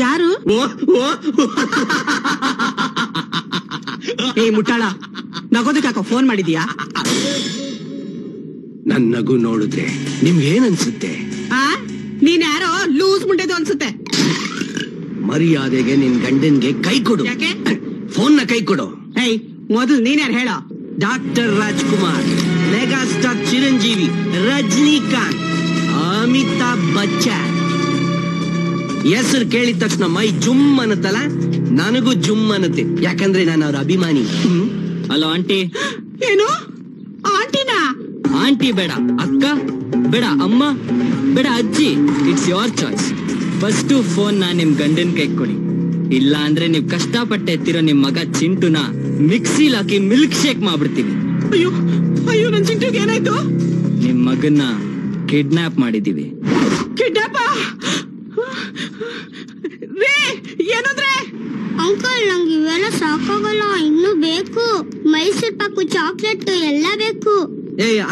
ಯಾರು? ಏ ಮುಟ್ಟಾಳ, ನಗೋದಕ್ಕಾಕ ಫೋನ್ ಮಾಡಿದೀಯಾ? ನನ್ ನಗು ನೋಡಿದ್ರೆ ನಿಮ್ಗೇನ್ ಅನ್ಸುತ್ತೆ? ನೀನ್ ಯಾರೋ ಲೂಸ್ ಮುಂಡೆದು ಅನ್ಸುತ್ತೆ. ಮರ್ಯಾದೆಗೆ ನಿನ್ ಗಂಡನ್ಗೆ ಕೈ ಕೊಡು. ಯಾಕೆ? ಫೋನ್ ನ ಕೈ ಕೊಡು. ಏಯ್, ಮೊದಲು ನೀನ್ ಯಾರು ಹೇಳೋ? Doctor Rajkumar, mega star Chiranjeevi, Rajinikanth, Amitabh Bachchan. ಹೆಸರು ಕೇಳಿದ ತಕ್ಷಣ ಮೈ ಜುಮ್ ಅನ್ನತ್ತಲ್ಲ, ನನಗೂ ಜುಮ್ ಅನ್ನತ್ತೆ. ಯಾಕಂದ್ರೆ ನಾನು ಅವ್ರ ಅಭಿಮಾನಿ. Hello aunty. ಏನು ಆಂಟಿನಾ? ಆಂಟಿ ಬೇಡ, ಅಕ್ಕ ಬೇಡ, ಅಮ್ಮ ಬೇಡ, ಅಜ್ಜಿ. It's your choice. First phone ನಿಮ್ ಗಂಡನ್ ಕೈ ಕೊಡಿ. ಇಲ್ಲ ಅಂದ್ರೆ ನೀವ್ ಕಷ್ಟಪಟ್ಟು ಎತ್ತಿರೋ ನಿಮ್ ಮಗ ಚಿಂಟುನ ಮಿಕ್ಸಿಲ್ ಹಾಕಿ ಮಿಲ್ಕ್ ಶೇಕ್ ಮಾಡ್ಬಿಡ್ತೀವಿ. ಅಯ್ಯೋ ಅಯ್ಯೋ, ನನ್ ಚಿಂಟುಗೆ ಏನಾಯ್ತು? ನಿಮ್ ಮಗನ್ನ ಕಿಡ್ನಾಪ್ ಮಾಡಿದೀವಿ. ಕಿಡ್ನಾಪ್? ಏನಂದ್ರೆ? ಅಂಕಲ್, ನಂಗೆ ಇವೆಲ್ಲ ಸಾಕಾಗಲ್ಲ, ಇನ್ನು ಬೇಕು. ಮೈಸೂರ್ ಪಾಕು, ಚಾಕ್ಲೇಟ್ ಎಲ್ಲ ಬೇಕು.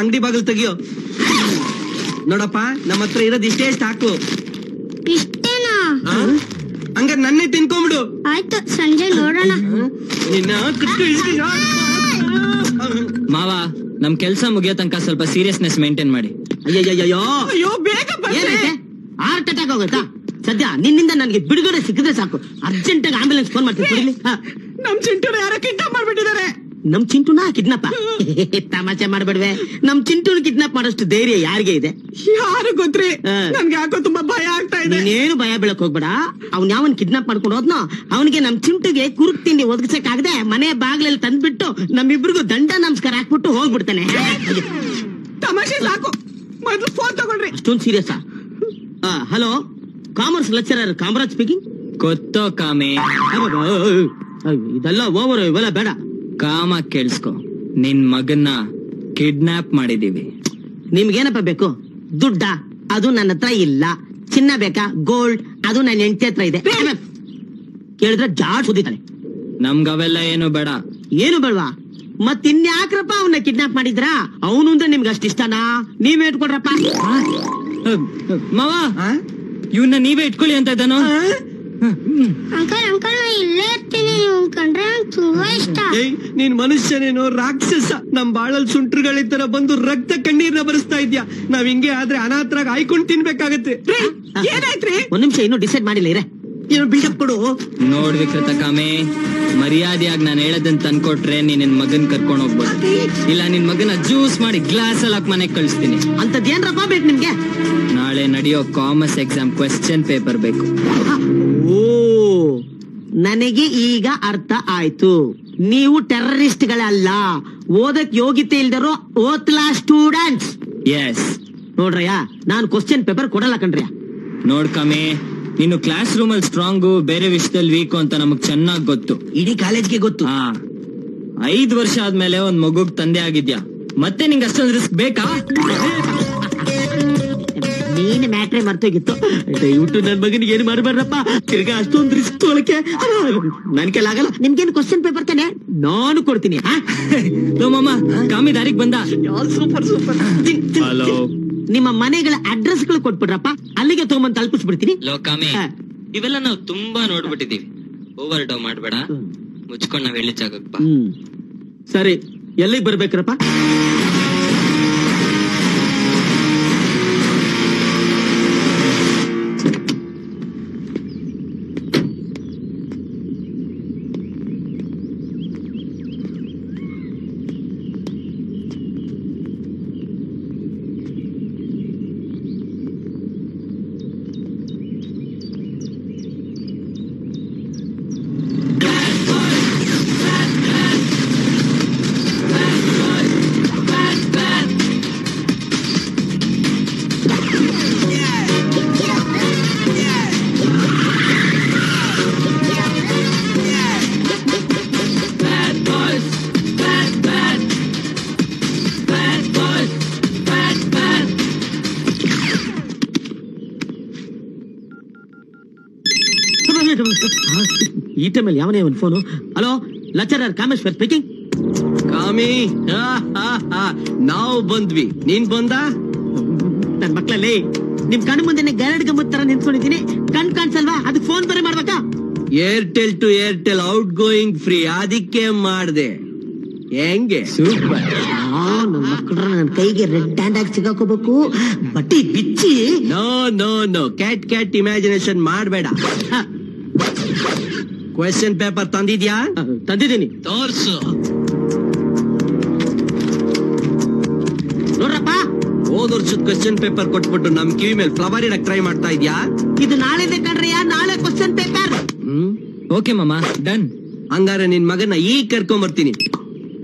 ಅಂಗಡಿ ಬಾಗಿಲು ತೆಗಿಯೋ. ನೋಡಪ್ಪ, ನಮ್ಮ ಹತ್ರ ಇರೋದು ಇಷ್ಟೇ ಸಾಕು. ಇಷ್ಟೇನಾ? ಹಂಗ ನನ್ನೇ ತಿನ್ಕೊಂಬಿಡು. ಆಯ್ತು, ಸಂಜೆ ನೋಡೋಣ. ನಿನ್ನ ಮಾವ, ನಮ್ ಕೆಲ್ಸ ಮುಗಿಯೋ ತನಕ ಸ್ವಲ್ಪ ಸೀರಿಯಸ್ನೆಸ್ ಮೇಂಟೈನ್ ಮಾಡಿ. ಅಯ್ಯಯ್ಯೋ, ಅಯ್ಯೋ, ಬೇಗ ಏನೈತೆ? ಹಾರ್ಟ್ ಅಟ್ಯಾಕ್ ಹೋಗುತ್ತಾ? ಸದ್ಯ ನಿನ್ನಿಂದ ನನಗೆ ಬಿಡುಗಡೆ ಸಿಕ್ಕಿದ್ರೆ ಸಾಕು. ಅರ್ಜೆಂಟ್ ಆಗಿ ಆಂಬುಲೆನ್ಸ್ ಫೋನ್ ಮಾಡ್ತೀನಿ. ನಮ್ ಚಿಂಟುನ ಯಾರೋ ಕಿಡ್ನಾಪ್ ಮಾಡ್ಬಿಟ್ಟಿದ್ದಾರೆ. ನಮ್ ಚಿಂಟುನ ಕಿಡ್ನಾಪ್? ತಮಾಷೆ ಮಾಡ್ಬೇಡ್ವೆ. ನಮ್ ಚಿಂಟುನ ಕಿಡ್ನಾಪ್ ಮಾಡೋಷ್ಟು ಧೈರ್ಯ ಯಾರಿಗೆ ಇದೆ? ಯಾರು ಗೊತ್ತ್ರಿ? ನನ್ಗೆ ಯಾಕೋ ತುಂಬಾ ಭಯ ಆಗ್ತಾ ಇದೆ. ನೀನೇನು ಭಯ ಬೀಳಕ್ ಹೋಗ್ಬೇಡ. ಅವ್ನ್ ಯಾವನ್ ಕಿಡ್ನಾಪ್ ಮಾಡ್ಕೊಂಡು ಹೋದ್ನೋ ಅವನಿಗೆ ನಮ್ ಚಿಂಟುಗೆ ಕುರುಕ್ ತಿಂಡಿ ಒದಗಿಸಕ್ಕಾಗದೆ ಮನೆ ಬಾಗ್ಲಲ್ಲಿ ತಂದ್ಬಿಟ್ಟು ನಮ್ಮಿಬ್ರಿಗೂ ದಂಡ ನಮಸ್ಕಾರ ಹಾಕ್ಬಿಟ್ಟು ಹೋಗ್ಬಿಡ್ತಾನೆ. ತಮಾಷೆ ಸಾಕು, ಮೊದ್ಲು ಫೋನ್ ತಗೊಳ್ರಿ. ಅಷ್ಟೊಂದು serious? Hello, commerce lecturer Kamaraj speaking. ಗೊತ್ತೋ ಕಾಮೆ? ಇದೆಲ್ಲ ಓವರ್, ಇವೆಲ್ಲ ಬೇಡ. ಕಾಮ ಕೇಳಿಸ್ಕೊ, ನಿನ್ ಮಗನ್ನ ಕಿಡ್ನಾಪ್ ಮಾಡಿದೀವಿ. ನಿಮ್ಗೇನಪ್ಪ ಬೇಕು? ದುಡ್ಡ? ಅದು ನನ್ನ ಹತ್ರ ಇಲ್ಲ. ಚಿನ್ನ ಬೇಕಾ? ಗೋಲ್ಡ್? ಅದು ನನ್ನ ಹೆಂಡತಿ ಹತ್ರ ಇದೆ. ಕೇಳಿದ್ರೆ ಜಾಡ್ ಸುದಿತಾನೆ. ನಮ್ಗವೆಲ್ಲ ಏನು ಬೇಡ. ಏನು ಬೇಡವಾ? ಮತ್ತಿನ್ಯಾಕ್ರಪ್ಪ ಅವನ್ನ ಕಿಡ್ನಾಪ್ ಮಾಡಿದ್ರಾ? ಅವನು ಅಂದ್ರೆ ನಿಮ್ಗೆ ಅಷ್ಟ ಇಷ್ಟನಾ? ನೀವೇ ಇಟ್ಕೊಡ್ರಪ್ಪ. ಮಾವ, ಇವನ್ನ ನೀವೇ ಇಟ್ಕೊಳ್ಳಿ ಅಂತ ಇದ್ದಾನೋ? ಅಂಕಲ್ ಅಂಕಲ್, ನಾ ಇಲ್ಲೇ ಇರ್ತೀನಿ. ನೀವು ಕಂಡ್ರೆ ನಂಗೆ ತುಂಬಾ ಇಷ್ಟ. ನೀನ್ ಮನುಷ್ಯನೇನೋ ರಾಕ್ಷಸ? ನಮ್ ಬಾಳಲ್ ಸುಂಟ್ರುಗಳಿತರ ಬಂದು ರಕ್ತ ಕಣ್ಣೀರ್ನ ಬರಿಸ್ತಾ ಇದ್ಯಾ? ನಾವ್ ಹಿಂಗೆ ಆದ್ರೆ ಅನಾಥರಾಗ ಆಯ್ಕೊಂಡ್ ತಿನ್ಬೇಕಾಗತ್ತೆ. ಏನಾಯ್ತ್ರಿ? ಒಂದ್ ನಿಮಿಷ, ಇನ್ನೂ ಡಿಸೈಡ್ ಮಾಡಿಲ್ಲ ಇರೇ. ಏನೋ ಬಿಲ್ಡಪ್ ಕೊಡು. ನೋಡ್ ವಿಕೃತ ಕಾಮೆ, ಮರ್ಯಾದೆಯಾಗಿ ನಾನು ಹೇಳದಂತ ಅನ್ಕೊಟ್ರೆ ನೀನ್ ನಿನ್ ಮಗನ್ ಕರ್ಕೊಂಡ್ ಹೋಗ್ಬೋದು. ಇಲ್ಲ ನಿನ್ ಮಗನ ಜ್ಯೂಸ್ ಮಾಡಿ ಗ್ಲಾಸ್ ಅಲ್ಲಿ ಹಾಕಿ ಮನೆಗ್ ಕಳಿಸ್ತೀನಿ. ಅಂತದ್ದೇನ್ರಪ್ಪ ಬೇಕು ನಿಮ್ಗೆ? ನಾಳೆ ನಡೆಯೋ ಕಾಮರ್ಸ್ ಎಕ್ಸಾಮ್ ಕ್ವೆಶ್ಚನ್ ಪೇಪರ್ ಬೇಕು. ಓ, ನನಗೆ ಈಗ ಅರ್ಥ ಆಯ್ತು. ನೀವು ಟೆರರಿಸ್ಟ್ಗಳಲ್ಲ, ಓದಕ್ ಯೋಗ್ಯತೆ ಇಲ್ದಿರೋ ಓದ್ಲಾ ಸ್ಟೂಡೆಂಟ್ಸ್. ಎಸ್. ನೋಡ್ರಯ್ಯ, ನಾನು ಕ್ವಶನ್ ಪೇಪರ್ ಕೊಡಲ್ಲ ಕಣ್ರಯ್ಯ. ನೋಡ್ ಕಾಮೆ, ನೀನು ಕ್ಲಾಸ್ ರೂಮ್ ಅಲ್ಲಿ ಸ್ಟ್ರಾಂಗು, ಬೇರೆ ವಿಷಯದಲ್ಲಿ ವೀಕು ಅಂತ ನಮಗ್ ಚೆನ್ನಾಗ್ ಗೊತ್ತು. ಇಡೀ ಕಾಲೇಜ್ಗೆ ಗೊತ್ತು. 5 ವರ್ಷ ಆದ್ಮೇಲೆ ಒಂದ್ ಮಗುಗ್ ತಂದೆ ಆಗಿದ್ಯಾ, ಮತ್ತೆ ನಿಂಗೆ ಅಷ್ಟೊಂದು ರಿಸ್ಕ್ ಬೇಕಾ? ನೀನ್ ಮ್ಯಾಟ್ರೆ ಮರ್ತೋಗಿತ್ತು. ದಯವಿಟ್ಟು ನನ್ ಮಗನಿಗೆ ಏನು ಮಾಡಬೇಡ್ರಪ್ಪ. ತಿರ್ಗಾ ಅಷ್ಟೊಂದು ರಿಸ್ಕ್ ತೊಗೊಳಕ್ಕೆ ನನ್ ಕೈಲಾಗಲ್ಲ. ನಿಮ್ಗೇನು ಕ್ವಶನ್ ಪೇಪರ್ ತಾನೆ, ನಾನು ಕೊಡ್ತೀನಿ. ಮಾಮ, ಕಾಮಿ ದಾರಿಗೆ ಬಂದ. Super super. ಹಲೋ, ನಿಮ್ಮ ಮನೆಗಳ ಅಡ್ರೆಸ್ ಗಳು ಕೊಟ್ಬಿಡ್ರಪ್ಪ, ಅಲ್ಲಿಗೆ ತಗೊಂಬಂದ್ ತಲುಪಿಸ್ಬಿಡ್ತೀನಿ. ಲೋಕಾಮಿ, ಇವೆಲ್ಲ ನಾವು ತುಂಬಾ ನೋಡ್ಬಿಟ್ಟಿದೀವಿ. ಓವರ್ ಡೋ ಮಾಡ್ಬೇಡ, ಮುಚ್ಕೊಂಡ್ ನಾವ್ ಹೇಳಿ ಜಾಗಕ್ಕೆ. ಸರಿ, ಎಲ್ಲಿಗೆ ಬರ್ಬೇಕ್ರಪ್ಪ? ಈ ಟೈಮಲ್ಲಿ ಯಾವನೇ ಒಂದು phone. Hello, lecturer Kameshwar speaking. ಕಾಮಿ, ನಾವು ಬಂದ್ವಿ, ನೀನ್ ಬಂದ? ನನ್ ಮಕ್ಳಲ್ಲಿ ನಿಮ್ ಕಣ್ಣು ಮುಂದೆ ಗರಡ್ ಗಮ್ಮತ್ ತರ ನಿಂತ್ಕೊಂಡಿದ್ದೀನಿ. ಕಣ್ ಕಾಣಿಸಲ್ವಾ? ಅದಕ್ಕೆ ಫೋನ್ ಬರೇ ಮಾಡ್ಬೇಕಾ? Airtel to Airtel outgoing free, ಅದಕ್ಕೆ ಮಾಡ್ದೆ. ಹೆಂಗೆ? ಸೂಪರ್. ನನ್ ಮಕ್ಳ ನನ್ ಕೈಗೆ ರೆಡ್ ಹ್ಯಾಂಡ್ ಆಗಿ ಸಿಗಾಕೋಬೇಕು, ಬಟ್ಟಿ ಬಿಚ್ಚಿ. No no no, cat imagination ಮಾಡ್ಬೇಡ. ಕ್ವೆಶ್ಚನ್ ಪೇಪರ್ ತಂದಿದ್ಯಾ? ತಂದಿದ್ದೀನಿ, ತೋರ್ಸು. ನೋಡ್ರಪ್ಪ. ಹೋದ ವರ್ಷದ ಕ್ವೆಶ್ಚನ್ ಪೇಪರ್ ಕೊಟ್ಬಿಟ್ಟು ನಮ್ ಕಿವಿ ಮೇಲೆ ಫ್ಲವರ್ ಇಡಕ್ ಟ್ರೈ ಮಾಡ್ತಾ ಇದ್ಯಾ? ಇದು ನಾಳೆನೇ ಕಣ್ರಯ್ಯ, ನಾಳೆ ಕ್ವೆಶ್ಚನ್ ಪೇಪರ್. ಓಕೆ ಮಾಮ, ಡನ್. ಹಂಗಾರೆ ನಿನ್ ಮಗನ ಈಗ ಕರ್ಕೊಂಡ್ ಬರ್ತೀನಿ.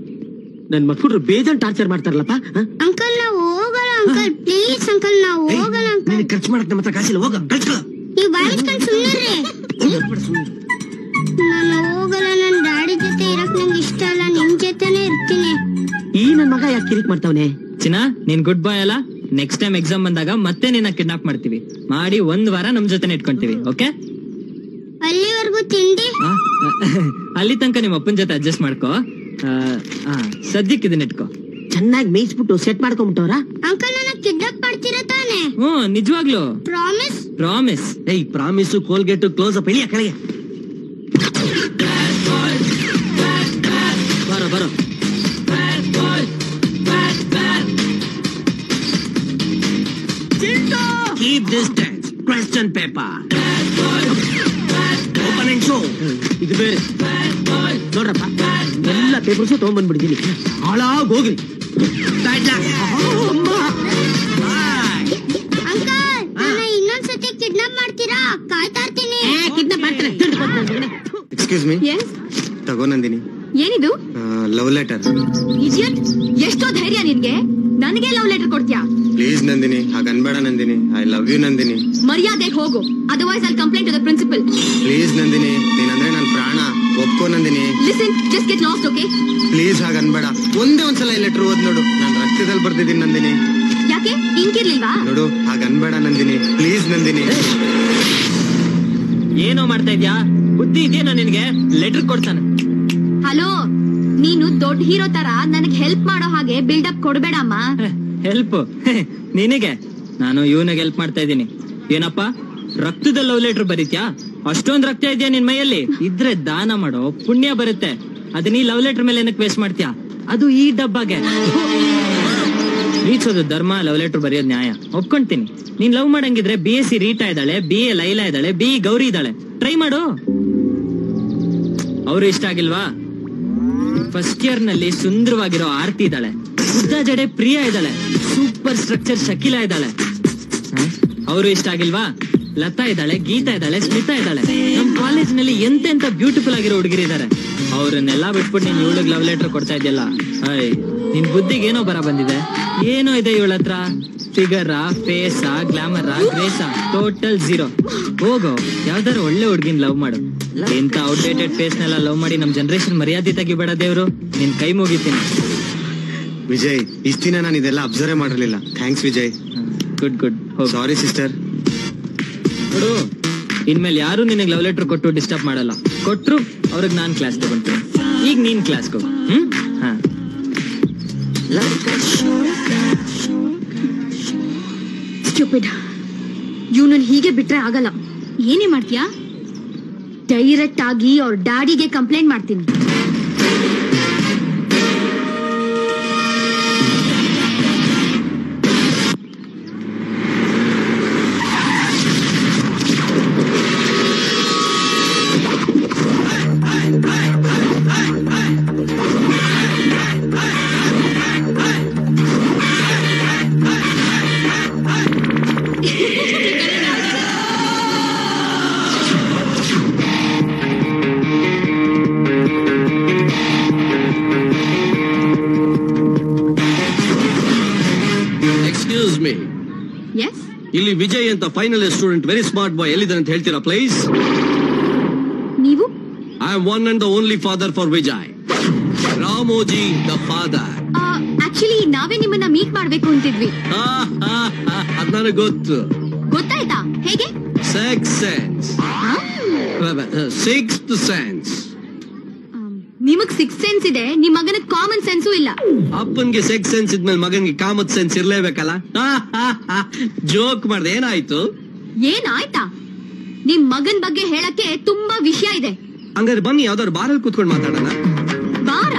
ನನ್ ಮಕ್ಕಳು ಬೇಜಾನ್ ಟಾರ್ಚರ್ ಮಾಡ್ತಾರಲ್ಲಪ್ಪ. ಅಂಕಲ್ ನಾವು ಹೋಗಲ್ಲ ಅಂಕಲ್, ಪ್ಲೀಸ್ ಅಂಕಲ್ ನಾವು ಹೋಗಲ್ಲ ಅಂಕಲ್. ಖರ್ಚು ಮಾಡಕ್ ನಮ್ಮ ಹತ್ರ ಕಾಸಿಲ್ಲ, ಹೋಗ ಕಳ್ಸ್ಕೊ. ನೀವು ಬಾಯಿಸ್ಕೊಂಡು ಸುಮ್ಮನೆ. ನಾನು ಹೋಗಲ್ಲ, ನನ್ ಡ್ಯಾಡಿ ಜೊತೆ ಇರಕ್ ನಂಗೆ ಇಷ್ಟ ಅಲ್ಲ, ನಿಮ್ ಜೊತೆನೆ ಇರ್ತೀನಿ. ಈ ನನ್ ಮಗ ಯಾಕೆ ಕಿರಿಕ್ ಮಾಡ್ತಾವನೆ? ಚಿನ್ನ, ನೀನ್ ಗುಡ್ ಬಾಯ್ ಅಲ್ಲ? ನೆಕ್ಸ್ಟ್ ಟೈಮ್ ಎಕ್ಸಾಮ್ ಬಂದಾಗ ಮತ್ತೆ ನಿನ್ನ ಕಿಡ್ನಾಪ್ ಮಾಡ್ತೀವಿ, ಮಾಡಿ 1 ವಾರ ನಮ್ ಜೊತೆ ಇಟ್ಕೊಂತೀವಿ. ಓಕೆ? ಅಲ್ಲಿವರೆಗೂ ತಿಂಡಿ ಅಲ್ಲಿ ತನಕ ನಿಮ್ಮ ಅಪ್ಪನ ಜೊತೆ ಅಡ್ಜಸ್ಟ್ ಮಾಡ್ಕೋ. ಸದ್ಯಕ್ಕೆ ಇದನ್ನ ಇಟ್ಕೋ. ಚೆನ್ನಾಗಿ ಮೇಯಿಸ್ಬಿಟ್ಟು ಸೆಟ್ ಮಾಡ್ಕೊಂಡ್ಬಿಟ್ಟವ್ರ. ಅಂಕಲ್ ನನ್ನ ಕಿಡ್ನಾಪ್ ಮಾಡ್ತೀರಾ ತಾನೆ? ನಿಜವಾಗ್ಲು ಪ್ರಾಮಿಸ್? ಪ್ರಾಮಿಸ್. ಏಯ್, ಪ್ರಾಮಿಸು, ಕೋಲ್ಗೇಟು, ಕ್ಲೋಸ್ ಅಪ್, ಇಳಿಯ ಕೆಳಗೆ. ಬರೋ ಬರೋ. Keep distance. Question paper. Open and show. ಇದು ಬೇರೆ ನೋಡ್ರಪ್ಪ, ಎಲ್ಲ ಪೇಪರ್ಸು ತಗೊಂಡ್ಬಂದ್ಬಿಡ್ತೀನಿ. ಹಾಳಾಗ್ ಹೋಗ್ರಿ. Bad luck. ಅಂಕಲ್ ನನ್ನ ಇನ್ನೊಂದ್ಸತಿ ಕಿಡ್ನಾಪ್ ಮಾಡ್ತೀರಾ? ಕಾಯ್ತಾ ಇರ್ತೀನಿ. ಕಿಡ್ನಾಪ್ ಮಾಡ್ತಾರೆ. Excuse me. ತಗೋ ನಂದಿನಿ. ಏನಿದು? Love letter. ಇಡಿಯಟ್, ಎಷ್ಟೋ ಧೈರ್ಯ ನಿನ್ಗೆ? ನನಗೆ ಲವ್ ಲೆಟರ್ ಕೊಡ್ತೀಯಾ? ಪ್ಲೀಸ್ ನಂದಿನಿ, ಹಾಗ ಅನ್ಬೇಡ Nandini. I love you Nandini. ಮರ್ಯಾದೆಗೆ ಹೋಗು, otherwise I'll complaint to the principal. Please Nandini, ನೀನಂದ್ರೆ ನನ್ ಪ್ರಾಣ. ಒಪ್ಕೋ Nandini. Listen, just get lost, okay? Please ಹಾಗ ಅನ್ಬೇಡ. ಒಂದೇ ಒಂದ್ಸಲ ಈ ಲೆಟರ್ ಓದ್ ನೋಡು. ನಾನು ರಕ್ತದಲ್ಲಿ ಬರ್ತಿದ್ದೀನಿ ನಂದಿನಿ. ಯಾಕೆ ಇಂಕಿರ್ಲಿಲ್ವಾ? ನೋಡು, ಹಾಗ ಅನ್ಬೇಡ ನಂದಿನಿ. ಪ್ಲೀಸ್ ನಂದಿನಿ. ಏನೋ ಮಾಡ್ತಾ ಇದ್ಯಾ? ಬುದ್ಧಿ ಇದೆಯಾ ನಿನ್ಗೆ? ಲೆಟರ್ ಕೊಡ್ತಾನೆ. ಹಲೋ, ನೀನು ದೊಡ್ಡ ಹೀರೋ ತರ ನನಗೆ ಹೆಲ್ಪ್ ಮಾಡೋ ಹಾಗೆ ಬಿಲ್ಡಪ್ ಕೊಡ್ಬೇಡಮ್ಮ. ಹೆಲ್ಪ್ ನಿನಗೆ? ನಾನು ಇವನಿಗೆ ಹೆಲ್ಪ್ ಮಾಡ್ತಾ ಇದ್ದೀನಿ. ಏನಪ್ಪ, ರಕ್ತದ ಲವ್ ಲೆಟರ್ ಬರೀತ್ಯಾ? ಅಷ್ಟೊಂದ್ ರಕ್ತ ಇದೆಯಾ ನಿನ್ ಮೈಯಲ್ಲಿ? ಇದ್ರೆ ದಾನ ಮಾಡೋ, ಪುಣ್ಯ ಬರುತ್ತೆ. ಅದನ್ನ ಈ ಲವ್ ಲೆಟರ್ ಮೇಲೆ ಏನಕ್ಕೆ ವೇಸ್ಟ್ ಮಾಡ್ತೀಯಾ? ಅದು ಈ ಡಬ್ಬಾಗೆ. ಪ್ರೀತಿಸೋದು ಧರ್ಮ, ಲವ್ ಲೆಟರ್ ಬರೆಯೋದು ನ್ಯಾಯ, ಒಪ್ಕೊಂತೀನಿ. ನೀನ್ ಲವ್ ಮಾಡಂಗಿದ್ರೆ BSc ರೀಟಾ ಇದ್ದಾಳೆ, BA ಲೈಲಾ ಇದ್ದಾಳೆ, BE ಗೌರಿ ಇದ್ದಾಳೆ, ಟ್ರೈ ಮಾಡು. ಅವ್ರು ಇಷ್ಟ ಆಗಿಲ್ವಾ? ಫಸ್ಟ್ ಇಯರ್ ನಲ್ಲಿ ಸುಂದರವಾಗಿರೋ ಆರ್ತಿ ಇದ್ದಾಳೆ, ಉದ್ದ ಜಡೆ ಪ್ರಿಯಾ ಇದ್ದಾಳೆ, ಸೂಪರ್ ಸ್ಟ್ರಕ್ಚರ್ ಶಕೀಲಾ ಇದ್ದಾಳೆ. ಅವರು ಇಷ್ಟ ಆಗಿಲ್ವಾ? ಲತಾ ಇದ್ದಾಳೆ, ಗೀತಾ ಇದ್ದಾಳೆ, ಸ್ಮಿತಾ ಇದ್ದಾಳೆ. ನಮ್ ಕಾಲೇಜ್ ನಲ್ಲಿ ಎಂತೆಂತ ಬ್ಯೂಟಿಫುಲ್ ಆಗಿರೋ ಹುಡುಗಿರಿದ್ದಾರೆ. ಅವ್ರನ್ನೆಲ್ಲಾ ಬಿಟ್ಬಿಟ್ಟು ನೀನ್ ಇವಳಿಗೆ ಲವ್ ಲೆಟರ್ ಕೊಡ್ತಾ ಇದೆಯಲ್ಲ, ನಿನ್ ಬುದ್ಧಿಗೆ ಏನೋ ಬರ ಬಂದಿದೆ. ಏನೋ ಇದೆ ಇವಳ ಹತ್ರ, ಫಿಗರಾ, ಫೇಸಾ, ಗ್ಲಾಮರಾ, ಗ್ರೇಸಾ, ಟೋಟಲ್ 0. ಹೋಗೋ, ಯಾವ್ದಾರು ಒಳ್ಳೆ ಹುಡ್ಗಿನ್ ಲವ್ ಮಾಡು. ಇಂತ ಔಟ್ಡೇಟೆಡ್ ಫೇಸ್ ನೆಲ್ಲ ಲವ್ ಮಾಡಿ ನಮ್ ಜನರೇಷನ್ ಮರ್ಯಾದೆ ತೆಗಿಬೇಡ ದೇವ್ರು. ನಿನ್ ಕೈ ಮುಗಿತೀನಿ. ವಿಜಯ್, ಇಷ್ಟ ದಿನ ನಾನು ಇದೆಲ್ಲ ಅಬ್ಸರ್ವ್ ಮಾಡಿರ್ಲಿಲ್ಲ. Thanks Vijay. Good. Sorry sister. ನೋಡು, ಇನ್ಮೇಲೆ ಯಾರು ನಿನಗೆ ಲವ್ ಲೆಟರ್ ಕೊಟ್ಟು ಡಿಸ್ಟರ್ಬ್ ಮಾಡಲ್ಲ. ಕೊಟ್ರು ಅವ್ರಿಗೆ ನಾನ್ ಕ್ಲಾಸ್ ತಗೊಂತೀನಿ. ಈಗ ನೀನ್ ಕ್ಲಾಸ್ಗೆ ಹೋಗು. ಸ್ಟೂಪಿಡ್, ಇವನನ್ನ ಹೀಗೆ ಬಿಟ್ರೆ ಆಗಲ್ಲ. ಏನೇ ಮಾಡ್ತೀಯಾ? ಡೈರೆಕ್ಟ್ ಆಗಿ ಅವ್ರ ಡ್ಯಾಡಿಗೆ ಕಂಪ್ಲೇಂಟ್ ಮಾಡ್ತೀನಿ. ಇಲ್ಲಿ ವಿಜಯ್ ಅಂತ final year student, very smart boy, ಎಲ್ಲಿದ್ದಾನೆ ಅಂತ ಹೇಳ್ತೀರಾ ಪ್ಲೀಸ್? ನೀವು? I am one and the only father for Vijay, Ramoji the father. Actually ನಾವೇ ನಿಮ್ಮನ್ನ ಮೀಟ್ ಮಾಡ್ಬೇಕು ಅಂತಿದ್ವಿ. ಅದ್ ನನಗೆ ಗೊತ್ತು. ಗೊತ್ತಾಯ್ತಾ? ಹೇಗೆ? Sixth sense. ನಿಮಗ್ ಸಿಕ್ಸ್ ಸೆನ್ಸ್ ಇದೆ, ನಿಮ್ ಮಗನ ಕಾಮನ್ ಸೆನ್ಸು ಇಲ್ಲ. ಅಪ್ಪನ್ಗೆ ಸೆಕ್ಸ್ ಸೆನ್ಸ್ ಇದ್ಮೇಲೆ ಮಗನ್ಗೆ ಕಾಮತ್ ಸೆನ್ಸ್ ಇರ್ಲೇಬೇಕಲ್ಲ. ಜೋಕ್ ಮಾಡ್ದೆ, ಏನಾಯ್ತು? ಏನಾಯ್ತಾ? ನಿಮ್ ಮಗನ್ ಬಗ್ಗೆ ಹೇಳಕ್ಕೆ ತುಂಬಾ ವಿಷಯ ಇದೆ. ಹಂಗಾದ್ರೆ ಬನ್ನಿ ಯಾವ್ದಾದ್ರು ಬಾರಲ್ಲಿ ಕೂತ್ಕೊಂಡು ಮಾತಾಡೋಣ. ಬಾರ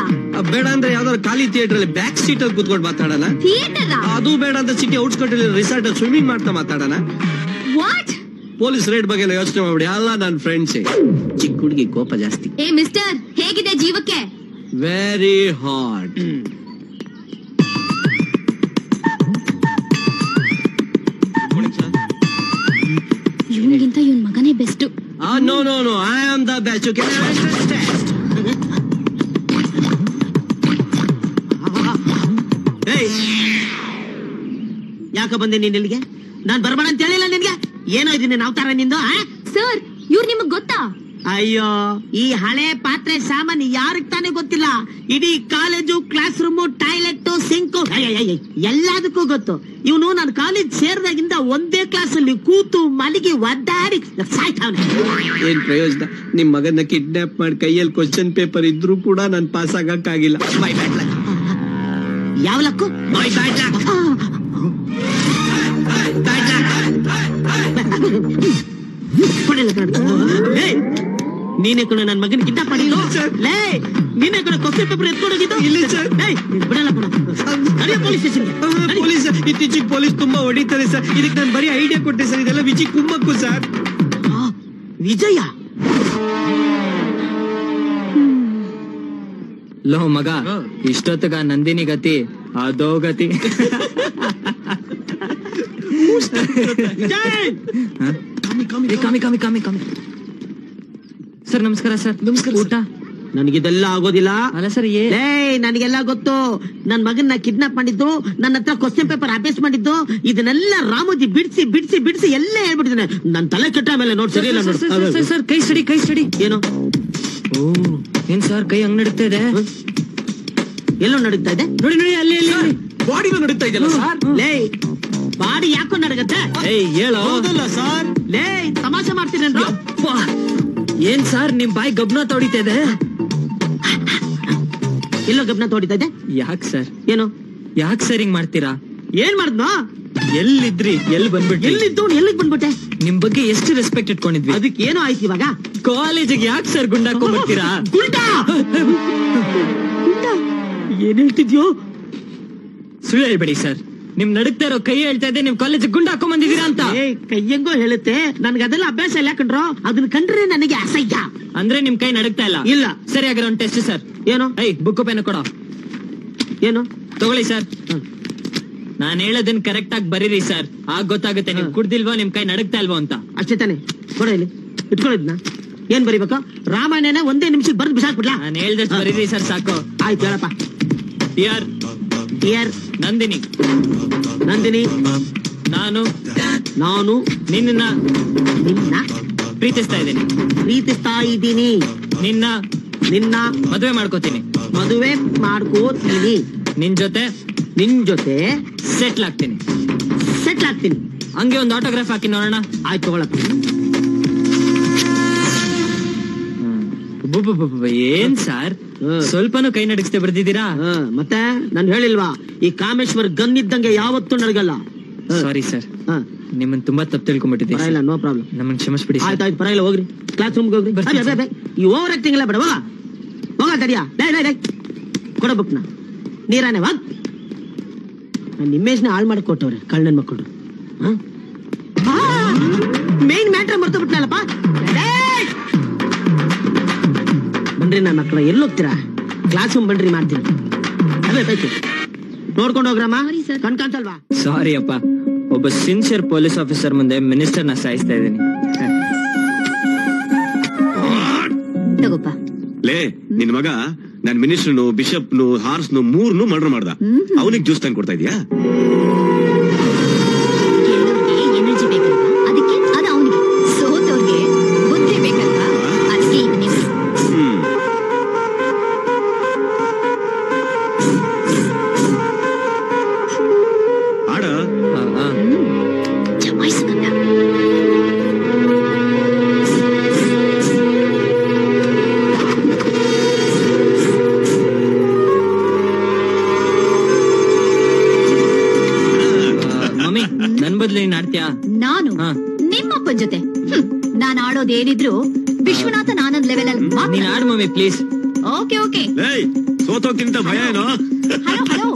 ಬೇಡ ಅಂದ್ರೆ ಯಾವ್ದಾದ್ರು ಖಾಲಿ ಥಿಯೇಟರ್ ಅಲ್ಲಿ ಬ್ಯಾಕ್ ಸೀಟ್ ಅಲ್ಲಿ ಕೂತ್ಕೊಂಡು ಮಾತಾಡೋಣ. ಥಿಯೇಟರ್ ಅದು ಬೇಡ ಅಂದ್ರೆ ಸಿಟಿ ಔಟ್ಸ್ಕರ್ಟ್ ಅಲ್ಲಿ ರಿಸಾರ್ಟ್ ಅಲ್ಲಿ ಸ್ವಿಮ್ಮಿಂಗ್ ಮಾಡ್ತಾ ಮಾತಾಡೋಣ. ವಾಟ್? ಪೊಲೀಸ್ ರೇಡ್ ಬಗ್ಗೆ ಯೋಚನೆ ಮಾಡ್ಬಿಡಿ, ಅಲ್ಲ ನನ್ನ ಫ್ರೆಂಡ್ಸ್. ಚಿಕ್ಕ ಹುಡುಗಿ ಕೋಪ ಜಾಸ್ತಿ. ಏ ಮಿಸ್ಟರ್, ಹೇಗಿದೆ ಜೀವಕ್ಕೆ? Very hot. ಇವನಿಗಿಂತ ಇವನ್ ಮಗನೇ best. No no no, I am the best. ಯಾಕ ಬಂದೆ ನೀನ್ ಇಲ್ಲಿಗೆ? ನಾನ್ ಬರ್ಬೇಡ ಅಂತ ಹೇಳಿಲ್ಲ ನಿನ್ಗೆ? ಏನೋ ಇದೀನಿ ನಾವು ತರ ನಿಂದು? ಸರ್, ಇವ್ರು ನಿಮಗ್ ಗೊತ್ತಾ? ಅಯ್ಯೋ, ಈ ಹಳೆ ಪಾತ್ರೆ ಸಾಮಾನು ಯಾರಿಗ್ ತಾನೇ ಗೊತ್ತಿಲ್ಲ? ಇಡೀ college, classroom, toilet, sink ಎಲ್ಲದಕ್ಕೂ ಗೊತ್ತು. ಇವನು ನಾನು ಕಾಲೇಜ್ ಸೇರಿದಾಗಿಂದ ಒಂದೇ ಕ್ಲಾಸ್ ಅಲ್ಲಿ ಕೂತು ಮಲಿಗೆ ಒದ್ದಾಡಿ ಸಾಯ್ತಾವನೆ. ಏನ್ ಪ್ರಯೋಜನ? ನಿಮ್ ಮಗನ್ನ ಕಿಡ್ನಾಪ್ ಮಾಡಿ ಕೈಯಲ್ಲಿ ಕ್ವಶನ್ ಪೇಪರ್ ಇದ್ರೂ ಕೂಡ ನಾನ್ ಪಾಸ್ ಆಗಕ್ಕಾಗಿಲ್ಲ. By bad luck. ಯಾವ ಲಕ್ಕು? By bad luck. ನೀನೇ ಕೂಡ ನನ್ ಮಗನ ಕಿಡ್ನಾಪ್ ಮಾಡಿಲ್ಲ. ನೀನೇ ಕೂಡ ಕ್ವಶನ್ ಪೇಪರ್ ಎತ್ಕೊಂಡೋಗಿದ್ದು. ಬಿಡಲ್ಲ ಪೊಲೀಸ್ ಸ್ಟೇಷನ್. ಪೊಲೀಸ್ ಇತ್ತೀಚೆಗೆ ಪೊಲೀಸ್ ತುಂಬಾ ಹೊಡಿತಾರೆ ಸರ್. ಇದಕ್ಕೆ ನಾನು ಬರೀ ಐಡಿಯಾ ಕೊಟ್ಟೆ ಸರ್. ಇದೆಲ್ಲ ವಿಜಯ್ ಕುಮ್ಮಕ್ಕು ಸರ್. ವಿಜಯ? ಲೋ ಮಗ, ಇಷ್ಟೊತ್ತಗ ನಂದಿನಿ ಗತಿ ಅದೋ ಗತಿ. ಸರ್ ನಮಸ್ಕಾರ. ಸರ್ ನಮಸ್ಕಾರ. ಊಟ? ನನಗಿದೆಲ್ಲ ಆಗೋದಿಲ್ಲ. ಅಲ್ಲ ಸರ್, ನನಗೆಲ್ಲ ಗೊತ್ತು. ನನ್ ಮಗನ್ನ ಕಿಡ್ನಾಪ್ ಮಾಡಿದ್ದು, ನನ್ನ ಹತ್ರ ಕ್ವಶನ್ ಪೇಪರ್ ಅಭ್ಯಾಸ ಮಾಡಿದ್ದು, ಇದನ್ನೆಲ್ಲ ರಾಮೋಜಿ ಬಿಡಿಸಿ ಬಿಡಿಸಿ ಬಿಡಿಸಿ ಎಲ್ಲ ಹೇಳ್ಬಿಟ್ಟಿದ್ದಾನೆ. ನನ್ ತಲೆ ಕೆಟ್ಟ ಮೇಲೆ ನೋಡ್. ಸರಿ ಇಲ್ಲ ನೋಡ್. ಸರ್ ಕೈ ಸ್ಟಡಿ. ಏನು? ಓ, ಏನ್ ಸರ್ ಕೈ ಹಂಗ್ ನಡೀತಾ ಇದೆ? ಎಲ್ಲೋ ನಡೀತಾ ಇದೆ? ನೋಡಿ ಅಲ್ಲಿ ಬಾಡಿನೂ ನಡೀತಾ ಇದೆಯಲ್ಲ ಸರ್. ಬಾಡಿ ಯಾಕೋ ನಡಗತ್ತೆ? ಹೇಳೋ. ಸರ್ ತಮಾಷೆ ಮಾಡ್ತೀರೇನ್ರ? ಏನ್ ಸರ್ ನಿಮ್ ಬಾಯಿ ಗಬ್ನ ತೊಡಿತಾ ಇದೆ? ಎಲ್ಲೋ ಗಬ್ನ ತೊಡಿತಾ ಇದೆ? ಯಾಕ್ ಸರ್? ಏನು ಯಾಕ್ ಸರ್ ಹಿಂಗ್ ಮಾಡ್ತೀರಾ? ಏನ್ ಮಾಡಿದ್ನೋ? ಎಲ್ಲಿದ್ರಿ? ಎಲ್ಲಿ ಬಂದ್ಬಿಟ್ರಿ? ಎಲ್ಲಿಗ್ ಬಂದ್ಬಿಟ್ಟೆ? ನಿಮ್ ಬಗ್ಗೆ ಎಷ್ಟು ರೆಸ್ಪೆಕ್ಟ್ ಇಟ್ಕೊಂಡಿದ್ವಿ. ಅದಕ್ಕೆ ಏನೋ ಆಯ್ತು ಇವಾಗ. ಕಾಲೇಜಿಗೆ ಯಾಕೆ ಸರ್ ಗುಂಡಾಕೊಂಡ್ ಬರ್ತೀರಾ? ಏನ್ ಹೇಳ್ತಿದ್ಯೋ? ಸುಳ್ಳು ಹೇಳ್ಬೇಡಿ ಸರ್. ನಿಮ್ ನಡುಕ್ತಾ ಇರೋ ಕೈ ಹೇಳ್ತಾ ಇದೆ ನಿಮ್ ಕಾಲೇಜ್ ಗುಂಡ ಹಾಕೊಂಡ್ ಬಂದಿದ್ದೀರಾ ಅಂತ. ಕೈಯಂಗೋ ಹೇಳುತ್ತೆ. ನನ್ಗೆ ಅದೆಲ್ಲ ಅಭ್ಯಾಸ ಇಲ್ಲ ಕಣ್ರೋ. ಅದನ್ನ ಕಂಡ್ರೆ ನನಗೆ ಅಸಹ್ಯ. ಅಂದ್ರೆ ನಿಮ್ ಕೈ ನಡುಕ್ತಾ ಇಲ್ಲ? ಇಲ್ಲ. ಸರಿ, ಆಗಿರೋ ಒಂದು ಟೆಸ್ಟ್ ಸರ್. ಏನು? ಬುಕ್ ಪೆನ್ ಕೊಡೋ. ಏನು? ತಗೊಳ್ಳಿ ಸರ್. ನಾನ್ ಹೇಳೋದನ್ನ ಕರೆಕ್ಟ್ ಆಗಿ ಬರೀರಿ ಸರ್. ಆಗ ಗೊತ್ತಾಗುತ್ತೆ ನಿಮ್ ಕುಡ್ದಿಲ್ವೋ ನಿಮ್ ಕೈ ನಡುಕ್ತಾ ಇಲ್ವೋ ಅಂತ. ಅಷ್ಟೇ ತಾನೆ? ಕೊಡ ಇಲ್ಲಿ, ಇಟ್ಕೊಳ್ಳೋದ್ನ. ಏನ್ ಬರೀಬೇಕು? ರಾಮಾಯಣನ ಒಂದೇ ನಿಮಿಷಕ್ಕೆ ಬರ್ದು ಬಿಸಾಕ್ಬಿಡ್ಲಾ? ನಾನು ಹೇಳ್ದಷ್ಟು ಬರೀರಿ ಸರ್, ಸಾಕು. ಆಯ್ತು, ಹೇಳಪ್ಪ. ಡಿಯರ್ ನಂದಿನಿ. ನಾನು ನಿನ್ನ ಪ್ರೀತಿಸ್ತಾ ಇದ್ದೀನಿ. ನಿನ್ನ ಮದುವೆ ಮಾಡ್ಕೋತೀನಿ. ನಿನ್ ಜೊತೆ ಸೆಟ್ಲ್ ಆಗ್ತೀನಿ. ಹಂಗೆ ಒಂದು ಆಟೋಗ್ರಾಫ್ ಹಾಕಿ ನೋಡೋಣ. ಆಯ್ತು, ತಗೊಳಪ್ಪ. ಏನ್ ಸರ್ ಸ್ವಲ್ಪನೂ ಕೈ ನಡಗಿಸ್ತೆ ಬರ್ದಿದ್ದೀರಾ? ಮತ್ತೆ ನಾನು ಹೇಳಿಲ್ವಾ, ಈ ಕಾಮೇಶ್ವರ್ ಗನ್ ಇದ್ದಂಗೆ ಯಾವತ್ತೂ ನಡಗಲ್ಲ. ಸಾರಿ ಸರ್, ನಿಮ್ಮನ್ನ ತುಂಬಾ ತಪ್ಪು ತಿಳ್ಕೊಂಡ್ಬಿಟ್ಟಿದ್ದೆ. ಪರವಾಗಿಲ್ಲ, ನೋ ಪ್ರಾಬ್ಲಮ್. ನಮ್ಮನ್ನ ಕ್ಷಮಿಸ್ಬಿಡಿ. ಆಯ್ತಾಯ್ತು, ಪರವಾಗಿಲ್ಲ, ಹೋಗ್ರಿ ಕ್ಲಾಸ್ ರೂಮ್ಗೆ ಹೋಗ್ರಿ. ಈ ಓವರ್ ಆಕ್ಟಿಂಗ್ ಎಲ್ಲ ಬೇಡ. ಹೋಗ ತಡಿಯಾ. ಕೊಡ ಬುಕ್ನ. ನೀರಾನೆ ವಾ. ನನ್ನ ಇಮೇಜ್ನ ಹಾಳು ಮಾಡಿ ಕೊಟ್ಟವ್ರೆ ಕಳ್ಳನ್ ಮಕ್ಕಳು. ಮೇನ್ ಮ್ಯಾಟ್ರ್ ಮರ್ತು ಬಿಟ್ನಲ್ಲಪ್ಪ. ಬನ್ರಿ ನನ್ನ ಮಕ್ಕಳ, ಎಲ್ಲೋಗ್ತೀರಾ? ಕ್ಲಾಸ್ ರೂಮ್ ಬನ್ರಿ, ಮಾಡ್ತೀನಿ. ಅದೇ ಬೇಕು, ನೋಡ್ಕೊಂಡು ಹೋಗ್ರಮ್ಮ. ಕಣ್ಕಾಣ್ಸಲ್ವಾ? ಸಾರಿ ಅಪ್ಪ, ಒಬ್ಬ ಸಿನ್ಸಿಯರ್ ಪೊಲೀಸ್ ಆಫೀಸರ್ ಮುಂದೆ ಮಿನಿಸ್ಟರ್ ನ ಸಾಯಿಸ್ತಾ ಇದ್ದೀನಿ. ತಗೋಪ್ಪ. ಲೇ, ನಿನ್ ಮಗ ನನ್ ಮಿನಿಸ್ಟರ್ನು, ಬಿಷಪ್ನು, ಹಾರ್ಸ್ನು 3 ಮರ್ಡರ್ ಮಾಡ್ದ. ಅವನಿಗೆ ಜ್ಯೂಸ್ ತಂದು ಕೊಡ್ತಾ ಇದೀಯಾ? ಎನರ್ಜಿ ಬೇಕಲ್ವಾ, ಅದಕ್ಕೆ ಅದು ಅವನಿಗೆ. ಸೋತವ್ರಿಗೆ ಬುದ್ಧಿ ಬೇಕಲ್ವಾ, ಅದಕ್ಕೆ ನೀವು. ಆಡ ಜಮಾಯಿಸ್ಕಂದ. ನಾನು ಹಾ. ನಿಮ್ಮಪ್ಪನ ಜೊತೆ ನಾನ್ ಆಡೋದೇನಿದ್ರು ವಿಶ್ವನಾಥನ್ ಆನಂದ್ ಲೆವೆಲ್ ಅಲ್ಲಿ ನೀನ್ ಆಡ್ ಮಮ್ಮಿ ಪ್ಲೀಸ್. Okay okay. ಸೋತೋಗ್ತಿಂತ ಭಯ ಏನೋ. Hello hello.